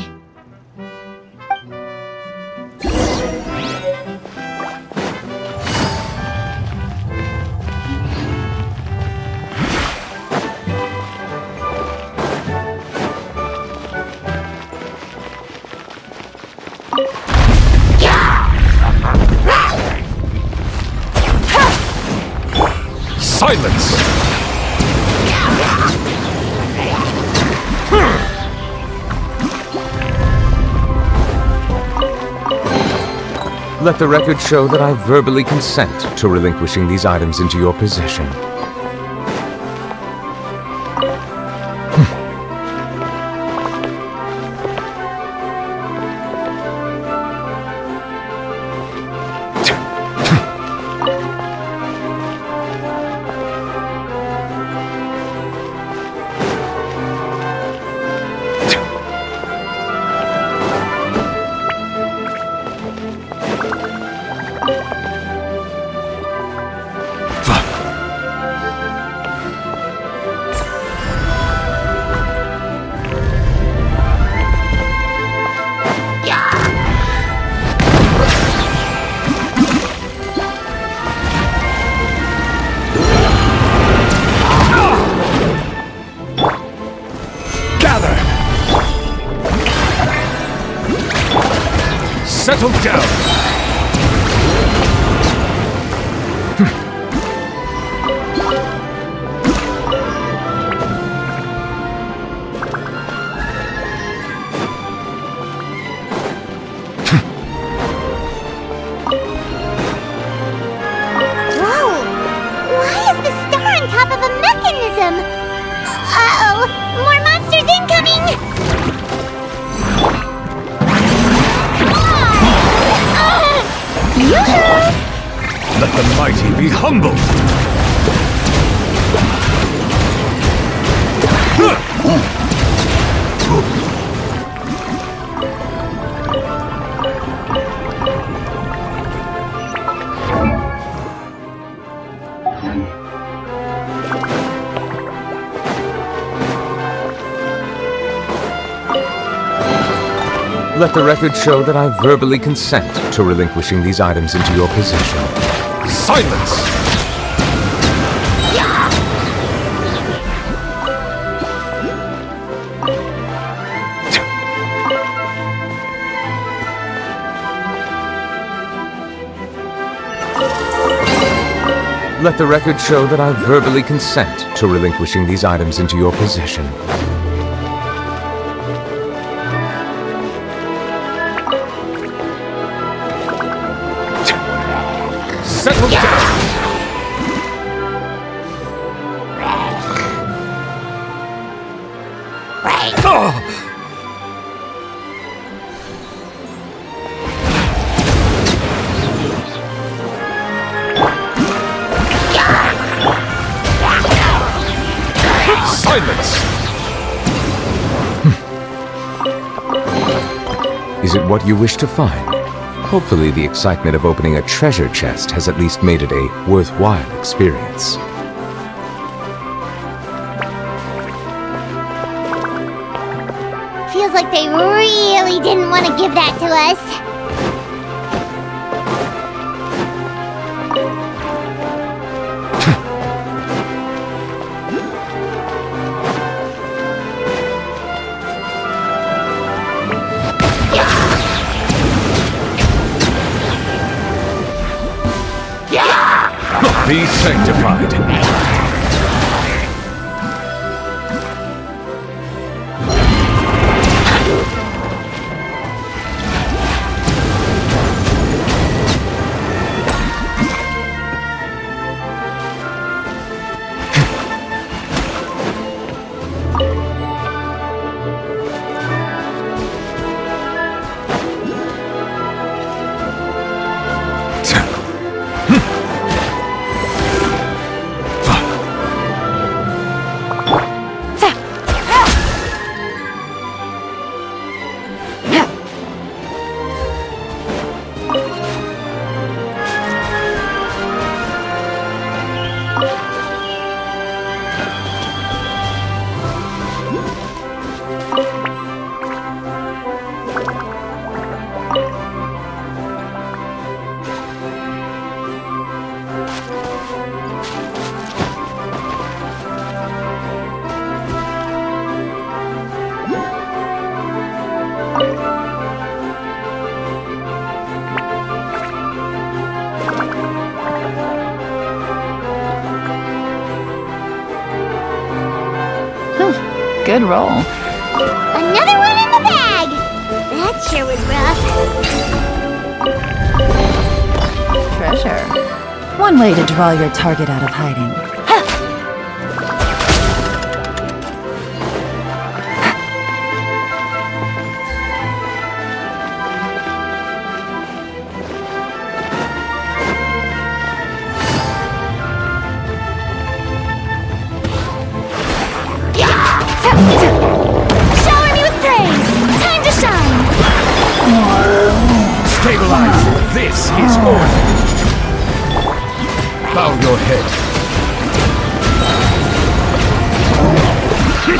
Silence! Let the record show that I verbally consent to relinquishing these items into your possession. Settle down! Whoa! Why is the star on top of a mechanism? Uh-oh! More monsters incoming! Let the mighty be humbled! Let the record show that I verbally consent to relinquishing these items into your possession. Silence! Let the record show that I verbally consent to relinquishing these items into your possession. Settle down! Silence! Is it what you wish to find? Hopefully the excitement of opening a treasure chest has at least made it a worthwhile experience. Feels like they really didn't want to give that to us. Be sanctified. Good roll. Another one in the bag! That sure was rough. One way to draw your target out of hiding. Shower me with praise! Time to shine! Stabilize! This is order! Bow your head.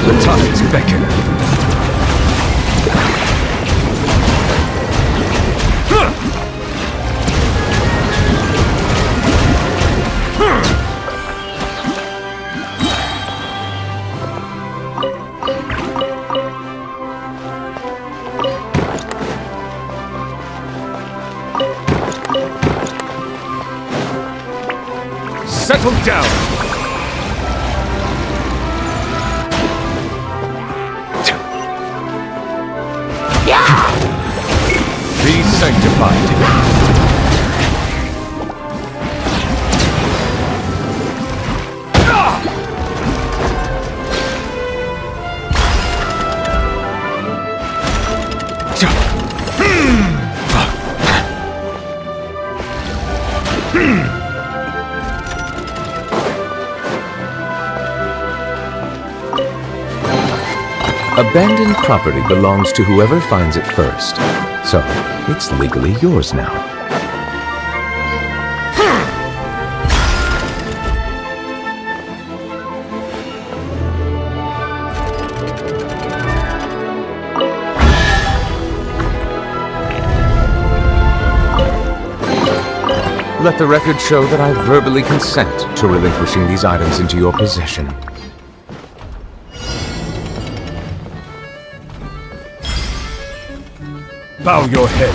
The tides beckon. Settle down! Be sanctified. Abandoned property belongs to whoever finds it first. So, it's legally yours now. Let the record show that I verbally consent to relinquishing these items into your possession. Bow your head.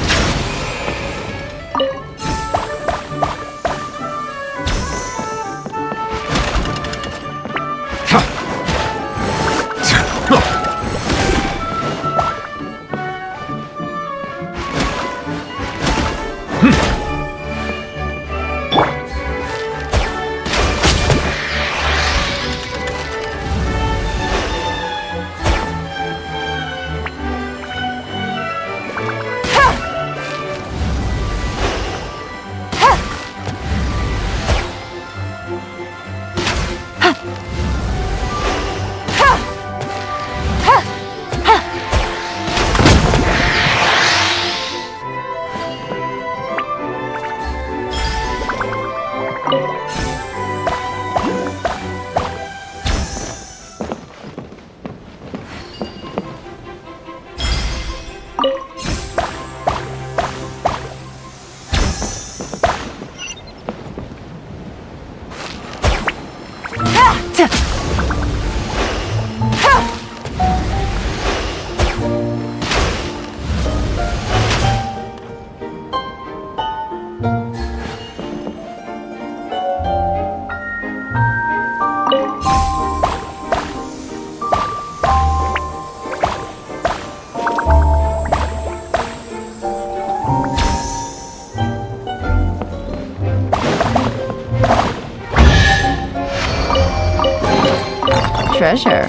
Treasure.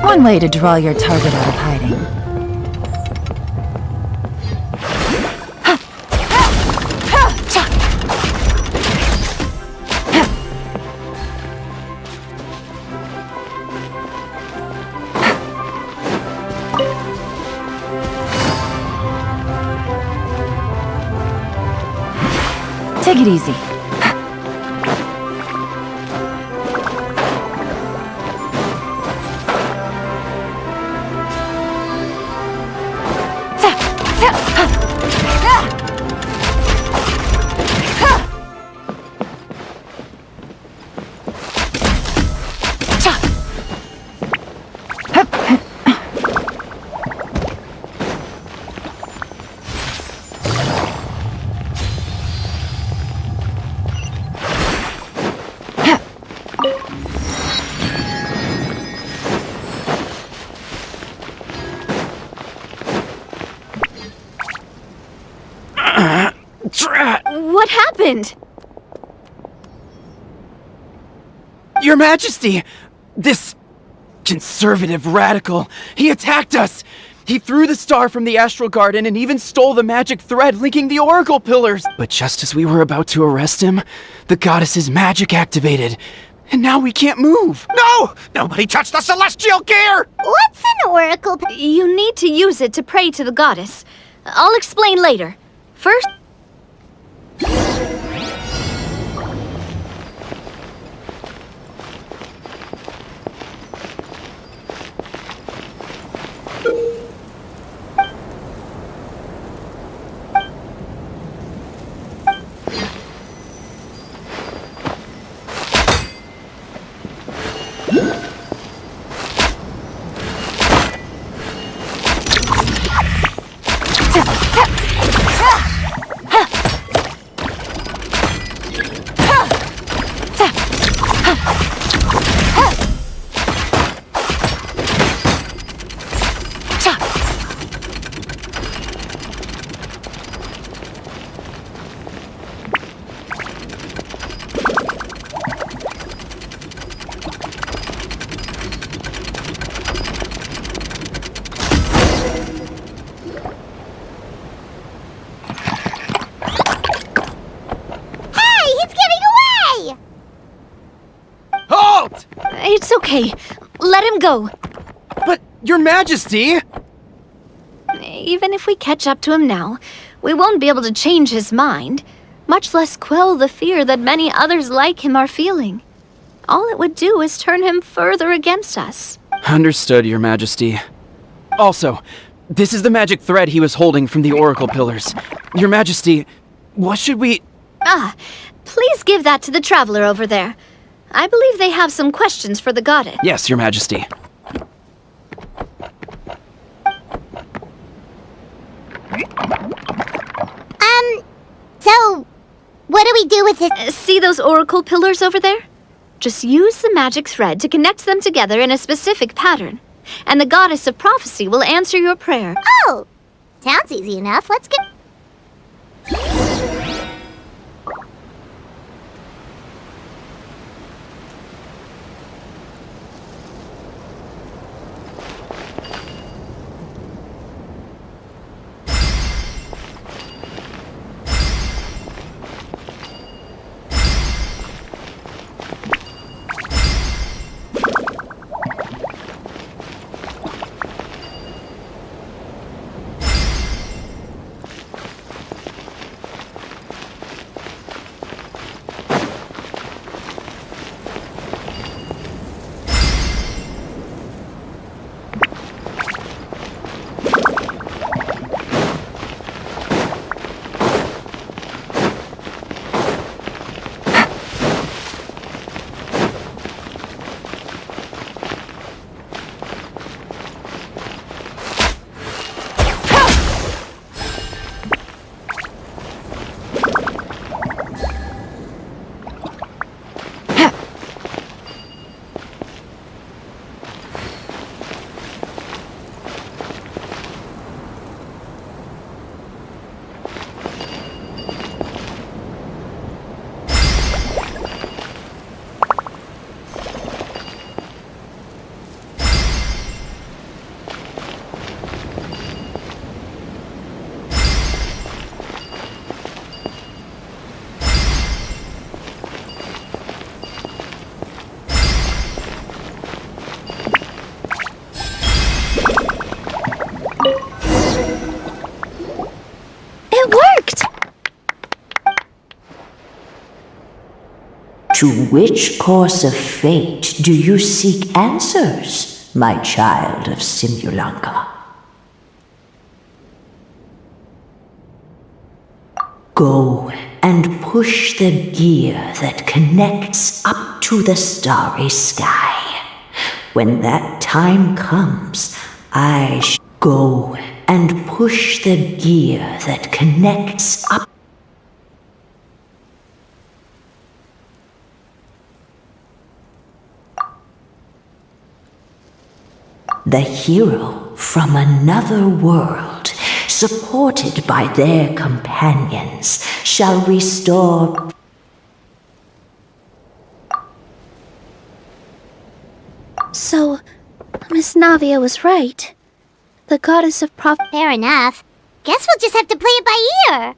One way to draw your target out of hiding. Take it easy. What happened? Your Majesty! This conservative radical, he attacked us! He threw the star from the Astral Garden and even stole the magic thread linking the Oracle Pillars! But just as we were about to arrest him, the goddess's magic activated. And now we can't move! No! Nobody touched the celestial gear! What's an oracle? You need to use it to pray to the goddess. I'll explain later. First... It's okay. Let him go. But, Your Majesty! Even if we catch up to him now, we won't be able to change his mind, much less quell the fear that many others like him are feeling. All it would do is turn him further against us. Understood, Your Majesty. Also, this is the magic thread he was holding from the Oracle Pillars. Your Majesty, what should we... Please give that to the traveler over there. I believe they have some questions for the goddess. Yes, Your Majesty. So, what do we do with it? See those oracle pillars over there? Just use the magic thread to connect them together in a specific pattern, and the goddess of prophecy will answer your prayer. Oh! Sounds easy enough. Let's get... To which course of fate do you seek answers, my child of Simulanka? Go and push the gear that connects up to the starry sky. When that time comes, I shall go and push the gear that connects up. The hero from another world, supported by their companions, shall restore... So, Miss Navia was right. The goddess of Fair enough. Guess we'll just have to play it by ear.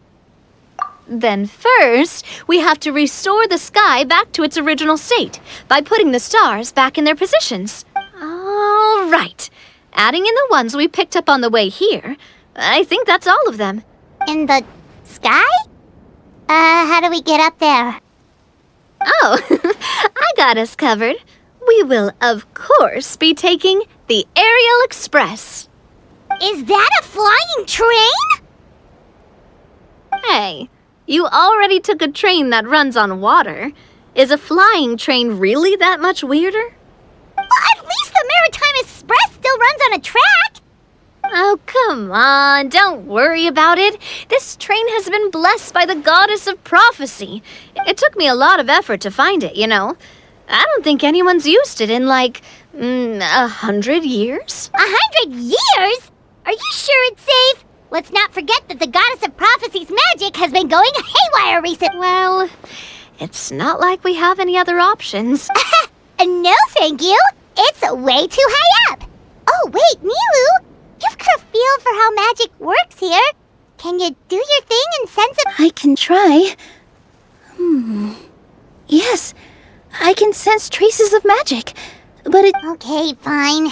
Then first, we have to restore the sky back to its original state by putting the stars back in their positions. All right. Adding in the ones we picked up on the way here, I think that's all of them. In the sky? How do we get up there? Oh, I got us covered. We will, of course, be taking the Aerial Express. Is that a flying train? Hey, you already took a train that runs on water. Is a flying train really that much weirder? Well, at least the Maritime Express still runs on a track. Oh, come on, don't worry about it. This train has been blessed by the goddess of prophecy. It took me a lot of effort to find it, you know. I don't think anyone's used it in, like, 100 years. 100 years? Are you sure it's safe? Let's not forget that the goddess of prophecy's magic has been going haywire recently. Well, it's not like we have any other options. No, thank you. It's way too high up. Oh, wait, Nilu. You've got a feel for how magic works here. Can you do your thing and sense it? I can try. Yes, I can sense traces of magic, but it... Okay, fine.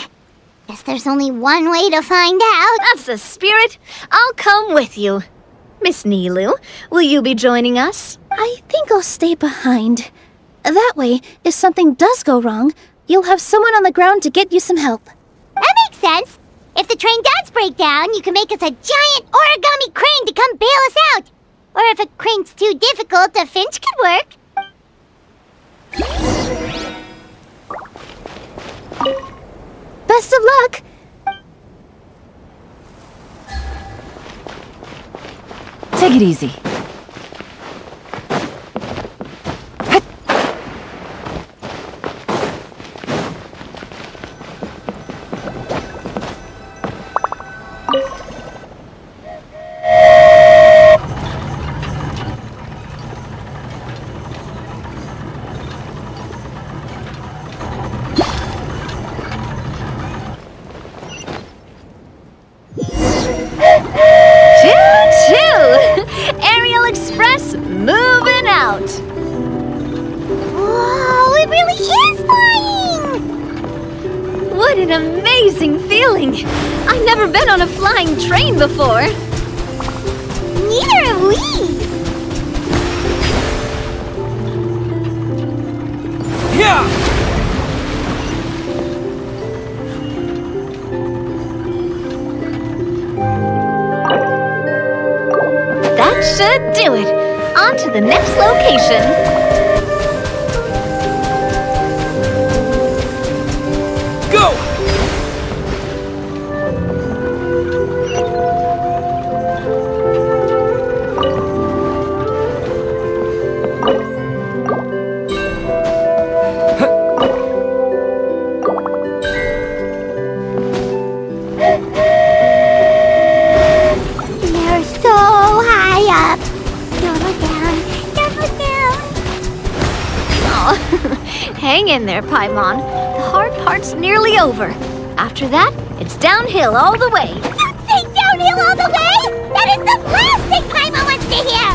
Guess there's only one way to find out. That's the spirit. I'll come with you. Miss Nilu, will you be joining us? I think I'll stay behind. That way, if something does go wrong, you'll have someone on the ground to get you some help. That makes sense. If the train does break down, you can make us a giant origami crane to come bail us out. Or if a crane's too difficult, a finch could work. Best of luck! Take it easy. Aerial Express moving out. Whoa, it really is flying! What an amazing feeling. I've never been on a flying train before. Neither have we. Yeah! That should do it. On to the next location. Go! They're so high up. Don't look down. Don't look down. Oh, hang in there, Paimon. The hard part's nearly over. After that, it's downhill all the way. Don't say downhill all the way! That is the last thing Paimon wants to hear!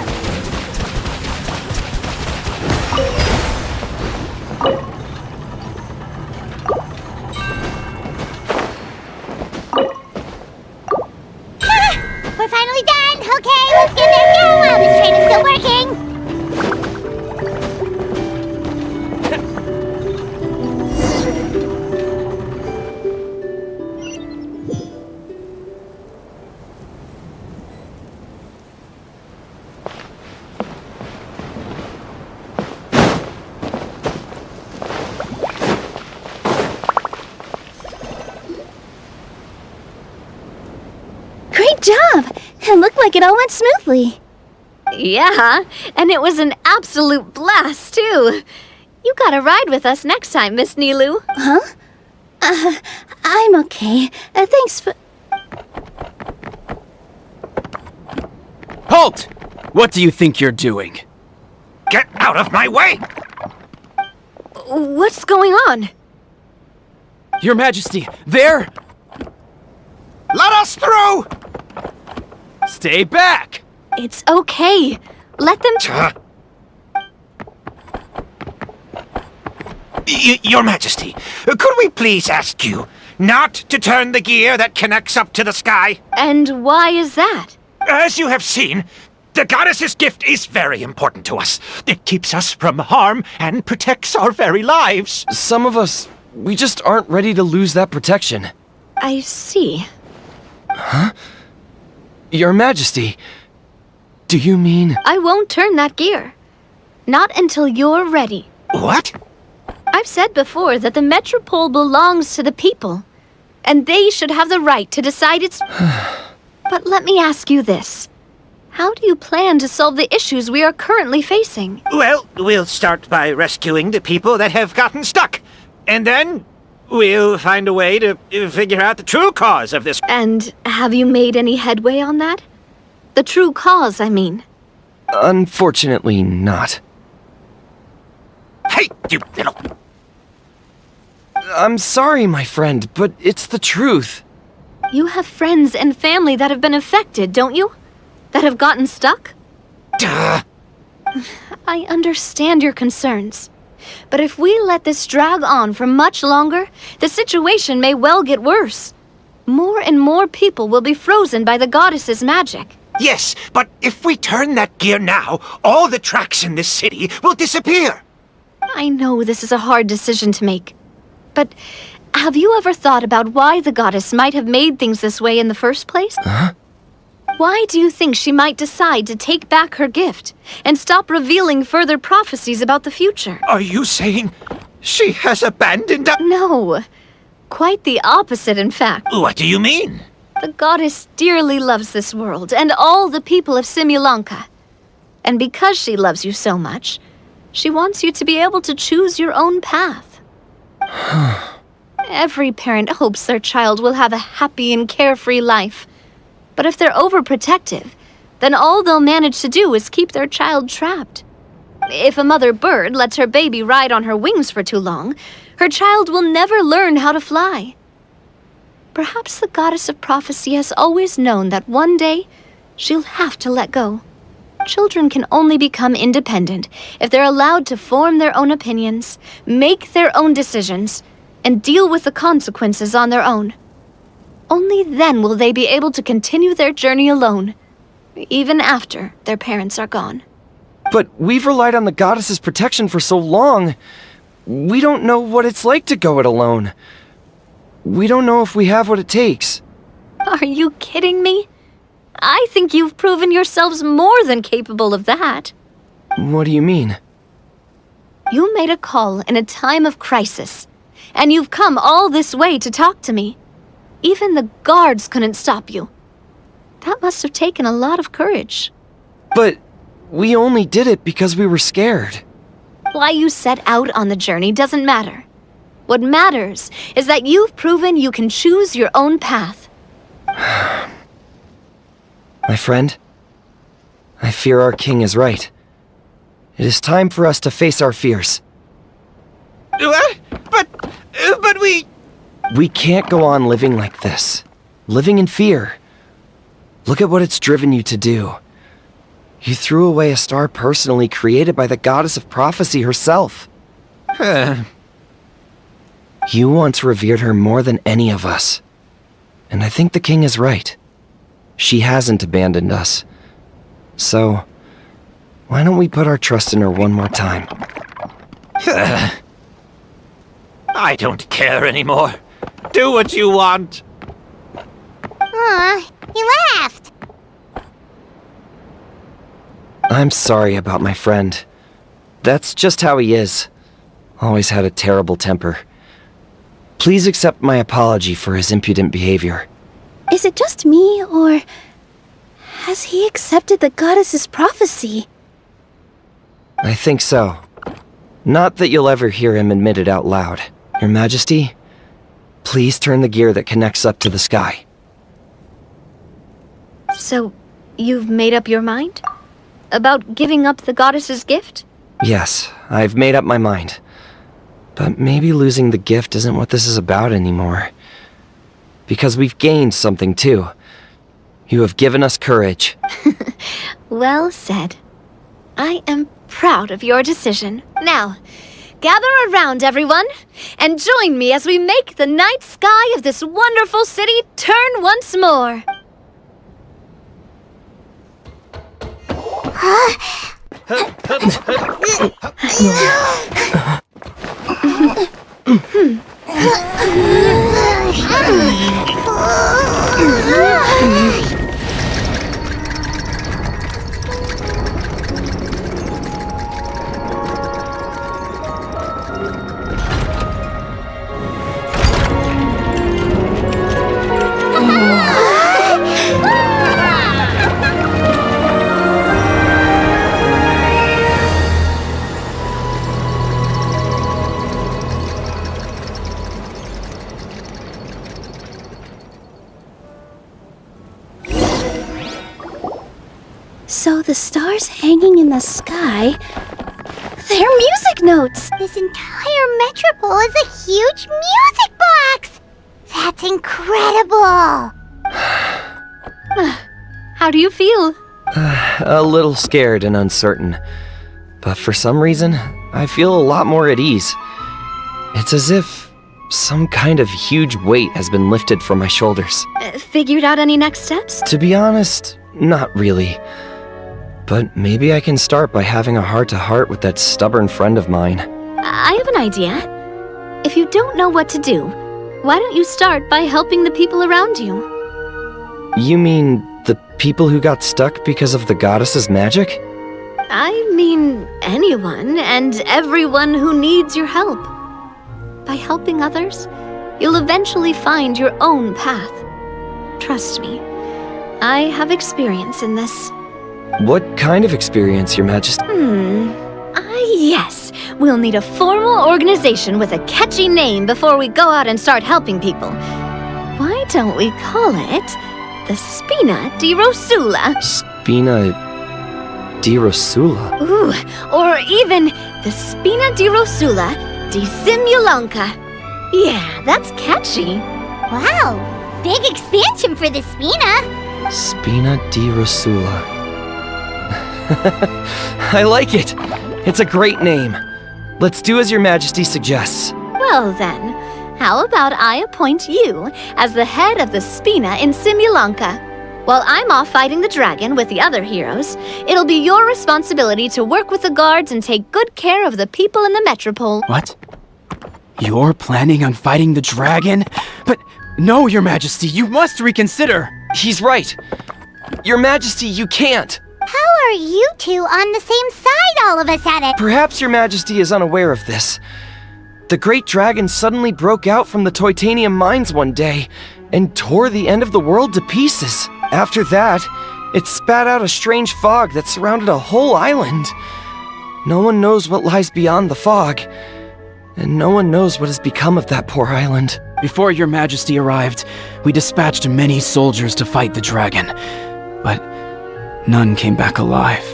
We're finally done! Okay, let's get back down while this train is still working! Great job! It looked like it all went smoothly. Yeah, and it was an absolute blast, too. You gotta ride with us next time, Miss Nilu. Huh? I'm okay. Thanks for... Halt! What do you think you're doing? Get out of my way! What's going on? Your Majesty, there! Let us through! Stay back! It's okay. Let them... Your Majesty, could we please ask you not to turn the gear that connects up to the sky? And why is that? As you have seen, the goddess's gift is very important to us. It keeps us from harm and protects our very lives. Some of us, we just aren't ready to lose that protection. I see. Huh? Your Majesty, do you mean... I won't turn that gear. Not until you're ready. What? I've said before that the Metropole belongs to the people, and they should have the right to decide its... But let me ask you this. How do you plan to solve the issues we are currently facing? Well, we'll start by rescuing the people that have gotten stuck. And then we'll find a way to figure out the true cause of this. And have you made any headway on that? The true cause, I mean. Unfortunately not. Hey, you little... I'm sorry, my friend, but it's the truth. You have friends and family that have been affected, don't you? That have gotten stuck? Duh. I understand your concerns. But if we let this drag on for much longer, the situation may well get worse. More and more people will be frozen by the goddess's magic. Yes, but if we turn that gear now, all the tracks in this city will disappear. I know this is a hard decision to make. But have you ever thought about why the goddess might have made things this way in the first place? Huh? Why do you think she might decide to take back her gift and stop revealing further prophecies about the future? Are you saying she has abandoned us? No. Quite the opposite, in fact. What do you mean? The goddess dearly loves this world and all the people of Simulanka. And because she loves you so much, she wants you to be able to choose your own path. Every parent hopes their child will have a happy and carefree life. But if they're overprotective, then all they'll manage to do is keep their child trapped. If a mother bird lets her baby ride on her wings for too long, her child will never learn how to fly. Perhaps the goddess of prophecy has always known that one day she'll have to let go. Children can only become independent if they're allowed to form their own opinions, make their own decisions, and deal with the consequences on their own. Only then will they be able to continue their journey alone, even after their parents are gone. But we've relied on the goddess's protection for so long. We don't know what it's like to go it alone. We don't know if we have what it takes. Are you kidding me? I think you've proven yourselves more than capable of that. What do you mean? You made a call in a time of crisis, and you've come all this way to talk to me. Even the guards couldn't stop you. That must have taken a lot of courage. But we only did it because we were scared. Why you set out on the journey doesn't matter. What matters is that you've proven you can choose your own path. My friend, I fear our king is right. It is time for us to face our fears. What? But we... We can't go on living like this. Living in fear. Look at what it's driven you to do. You threw away a star personally created by the goddess of prophecy herself. You once revered her more than any of us. And I think the king is right. She hasn't abandoned us. So, why don't we put our trust in her one more time? I don't care anymore. Do what you want. Aw, he laughed. I'm sorry about my friend. That's just how he is. Always had a terrible temper. Please accept my apology for his impudent behavior. Is it just me, or has he accepted the goddess's prophecy? I think so. Not that you'll ever hear him admit it out loud. Your Majesty, please turn the gear that connects up to the sky. So, you've made up your mind? About giving up the goddess's gift? Yes, I've made up my mind. But maybe losing the gift isn't what this is about anymore. Because we've gained something too. You have given us courage. Well said. I am proud of your decision. Now, gather around, everyone, and join me as we make the night sky of this wonderful city turn once more. So the stars hanging in the sky, they're music notes! This entire metropole is a huge music box! That's incredible! How do you feel? A little scared and uncertain. But for some reason, I feel a lot more at ease. It's as if some kind of huge weight has been lifted from my shoulders. Figured out any next steps? To be honest, not really. But maybe I can start by having a heart-to-heart with that stubborn friend of mine. I have an idea. If you don't know what to do, why don't you start by helping the people around you? You mean the people who got stuck because of the goddess's magic? I mean anyone and everyone who needs your help. By helping others, you'll eventually find your own path. Trust me, I have experience in this. What kind of experience, Your Majesty? Yes. We'll need a formal organization with a catchy name before we go out and start helping people. Why don't we call it the Spina di Rosula? Spina di Rosula? Ooh, or even the Spina di Rosula di Simulanka. Yeah, that's catchy. Wow, big expansion for the Spina. Spina di Rosula. I like it. It's a great name. Let's do as Your Majesty suggests. Well then, how about I appoint you as the head of the Spina in Simulanka? While I'm off fighting the dragon with the other heroes, it'll be your responsibility to work with the guards and take good care of the people in the metropole. What? You're planning on fighting the dragon? But no, Your Majesty, you must reconsider. He's right. Your Majesty, you can't. How are you two on the same side all of a sudden? Perhaps Your Majesty is unaware of this. The great dragon suddenly broke out from the Titanium mines one day and tore the end of the world to pieces. After that, it spat out a strange fog that surrounded a whole island. No one knows what lies beyond the fog, and no one knows what has become of that poor island. Before Your Majesty arrived, we dispatched many soldiers to fight the dragon, but none came back alive.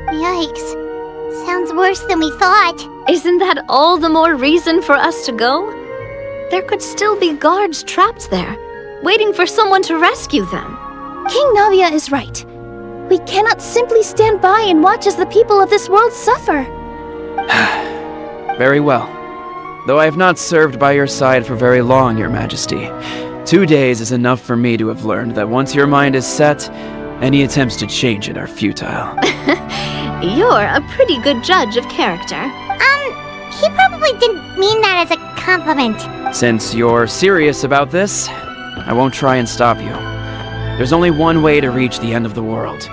Yikes. Sounds worse than we thought. Isn't that all the more reason for us to go? There could still be guards trapped there, waiting for someone to rescue them. King Navia is right. We cannot simply stand by and watch as the people of this world suffer. Very well. Though I have not served by your side for very long, Your Majesty, 2 days is enough for me to have learned that once your mind is set, any attempts to change it are futile. You're a pretty good judge of character. He probably didn't mean that as a compliment. Since you're serious about this, I won't try and stop you. There's only one way to reach the end of the world,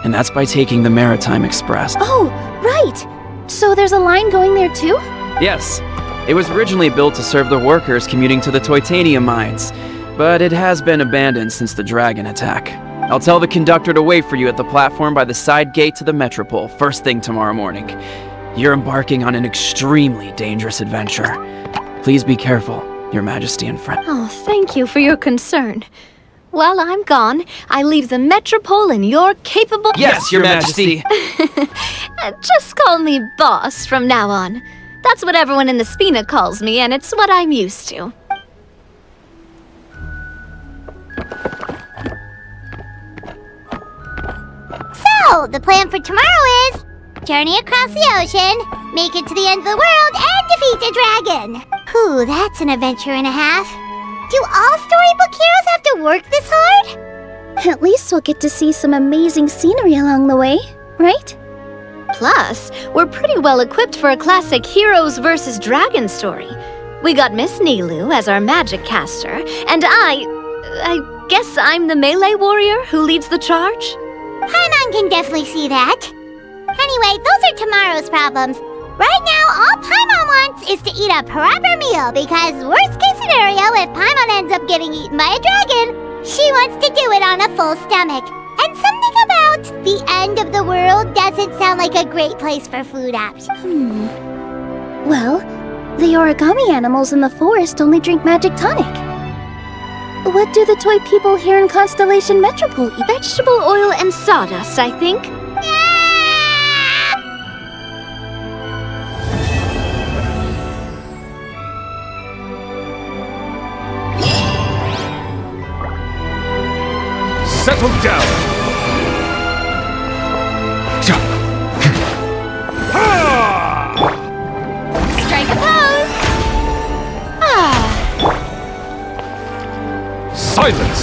and that's by taking the Maritime Express. Oh, right! So there's a line going there too? Yes, it was originally built to serve the workers commuting to the Titanium mines, but it has been abandoned since the dragon attack. I'll tell the conductor to wait for you at the platform by the side gate to the Metropole first thing tomorrow morning. You're embarking on an extremely dangerous adventure. Please be careful, Your Majesty and friend. Oh, thank you for your concern. While I'm gone, I leave the Metropole in your capable— Yes, Your Majesty! Just call me boss from now on. That's what everyone in the Spina calls me, and it's what I'm used to. So, the plan for tomorrow is journey across the ocean, make it to the end of the world, and defeat a dragon. Whew, that's an adventure and a half. Do all storybook heroes have to work this hard? At least we'll get to see some amazing scenery along the way, right? Plus, we're pretty well equipped for a classic heroes versus dragon story. We got Miss Nilou as our magic caster, and I guess I'm the melee warrior who leads the charge? Paimon can definitely see that. Anyway, those are tomorrow's problems. Right now, all Paimon wants is to eat a proper meal, because worst case scenario, if Paimon ends up getting eaten by a dragon, she wants to do it on a full stomach. And something about the end of the world doesn't sound like a great place for food options. Well, the origami animals in the forest only drink magic tonic. What do the toy people here in Constellation Metropole eat? Vegetable oil and sawdust, I think. Settle down! Strike a pose! Silence!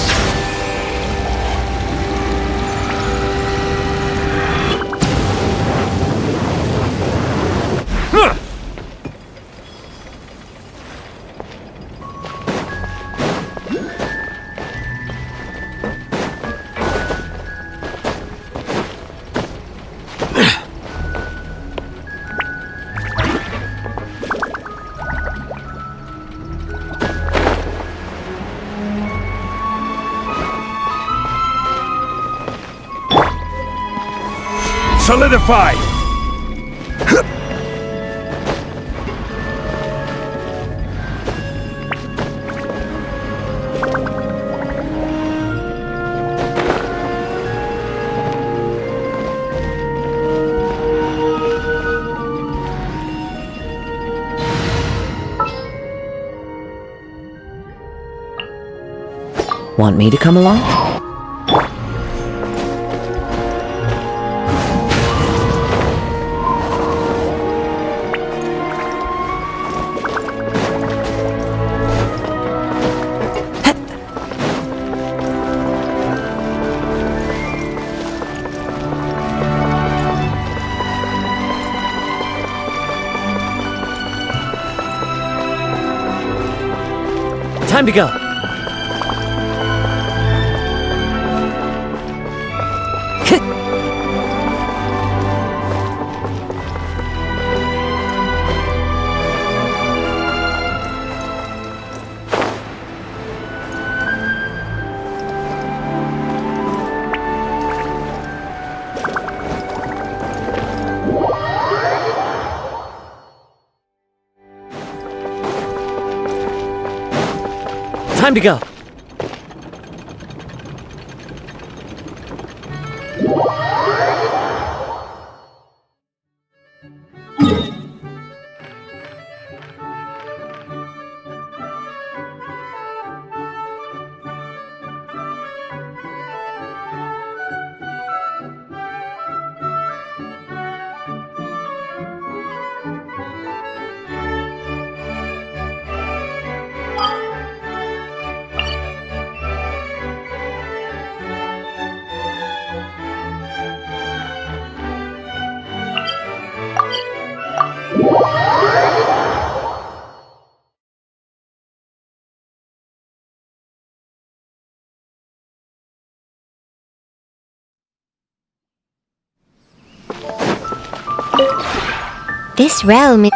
Solidified! Want me to come along? Time to go. Time to go. This realm is...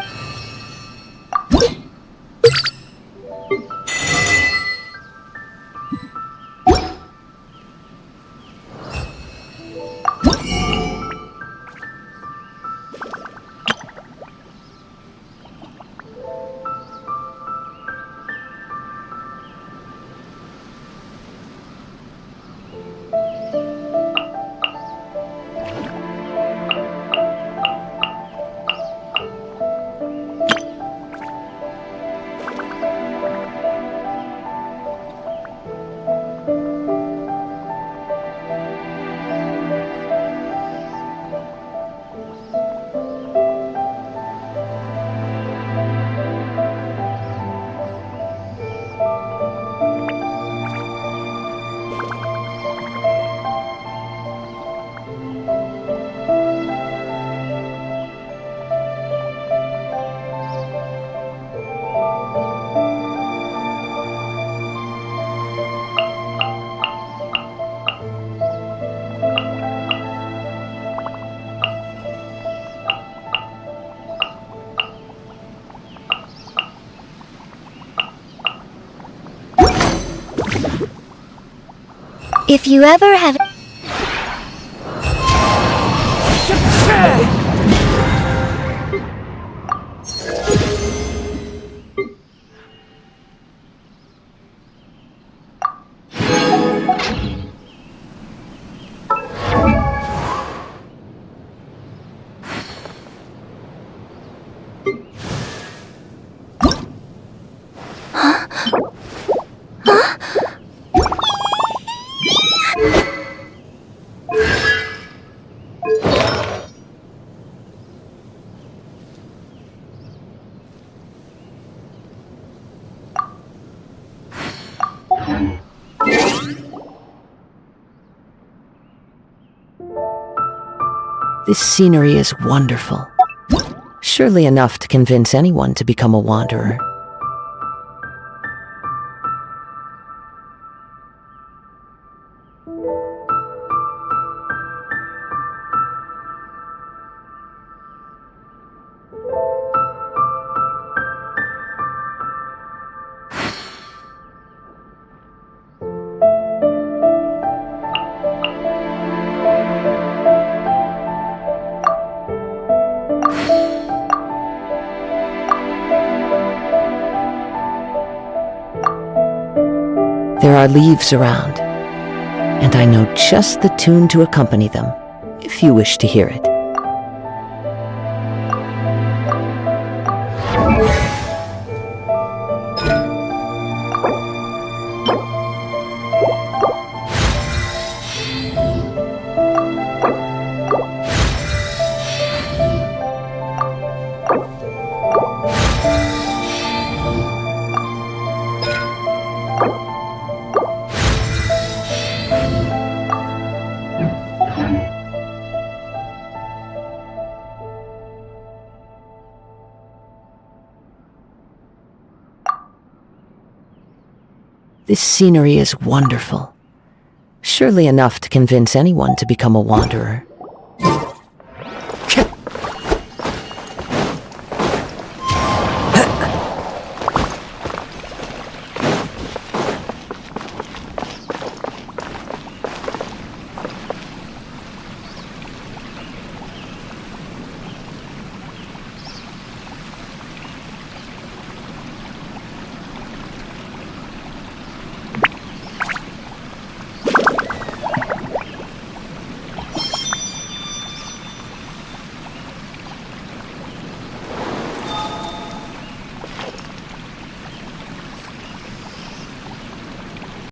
If you ever have... This scenery is wonderful. Surely enough to convince anyone to become a wanderer. There are leaves around, and I know just the tune to accompany them, if you wish to hear it. This scenery is wonderful. Surely enough to convince anyone to become a wanderer.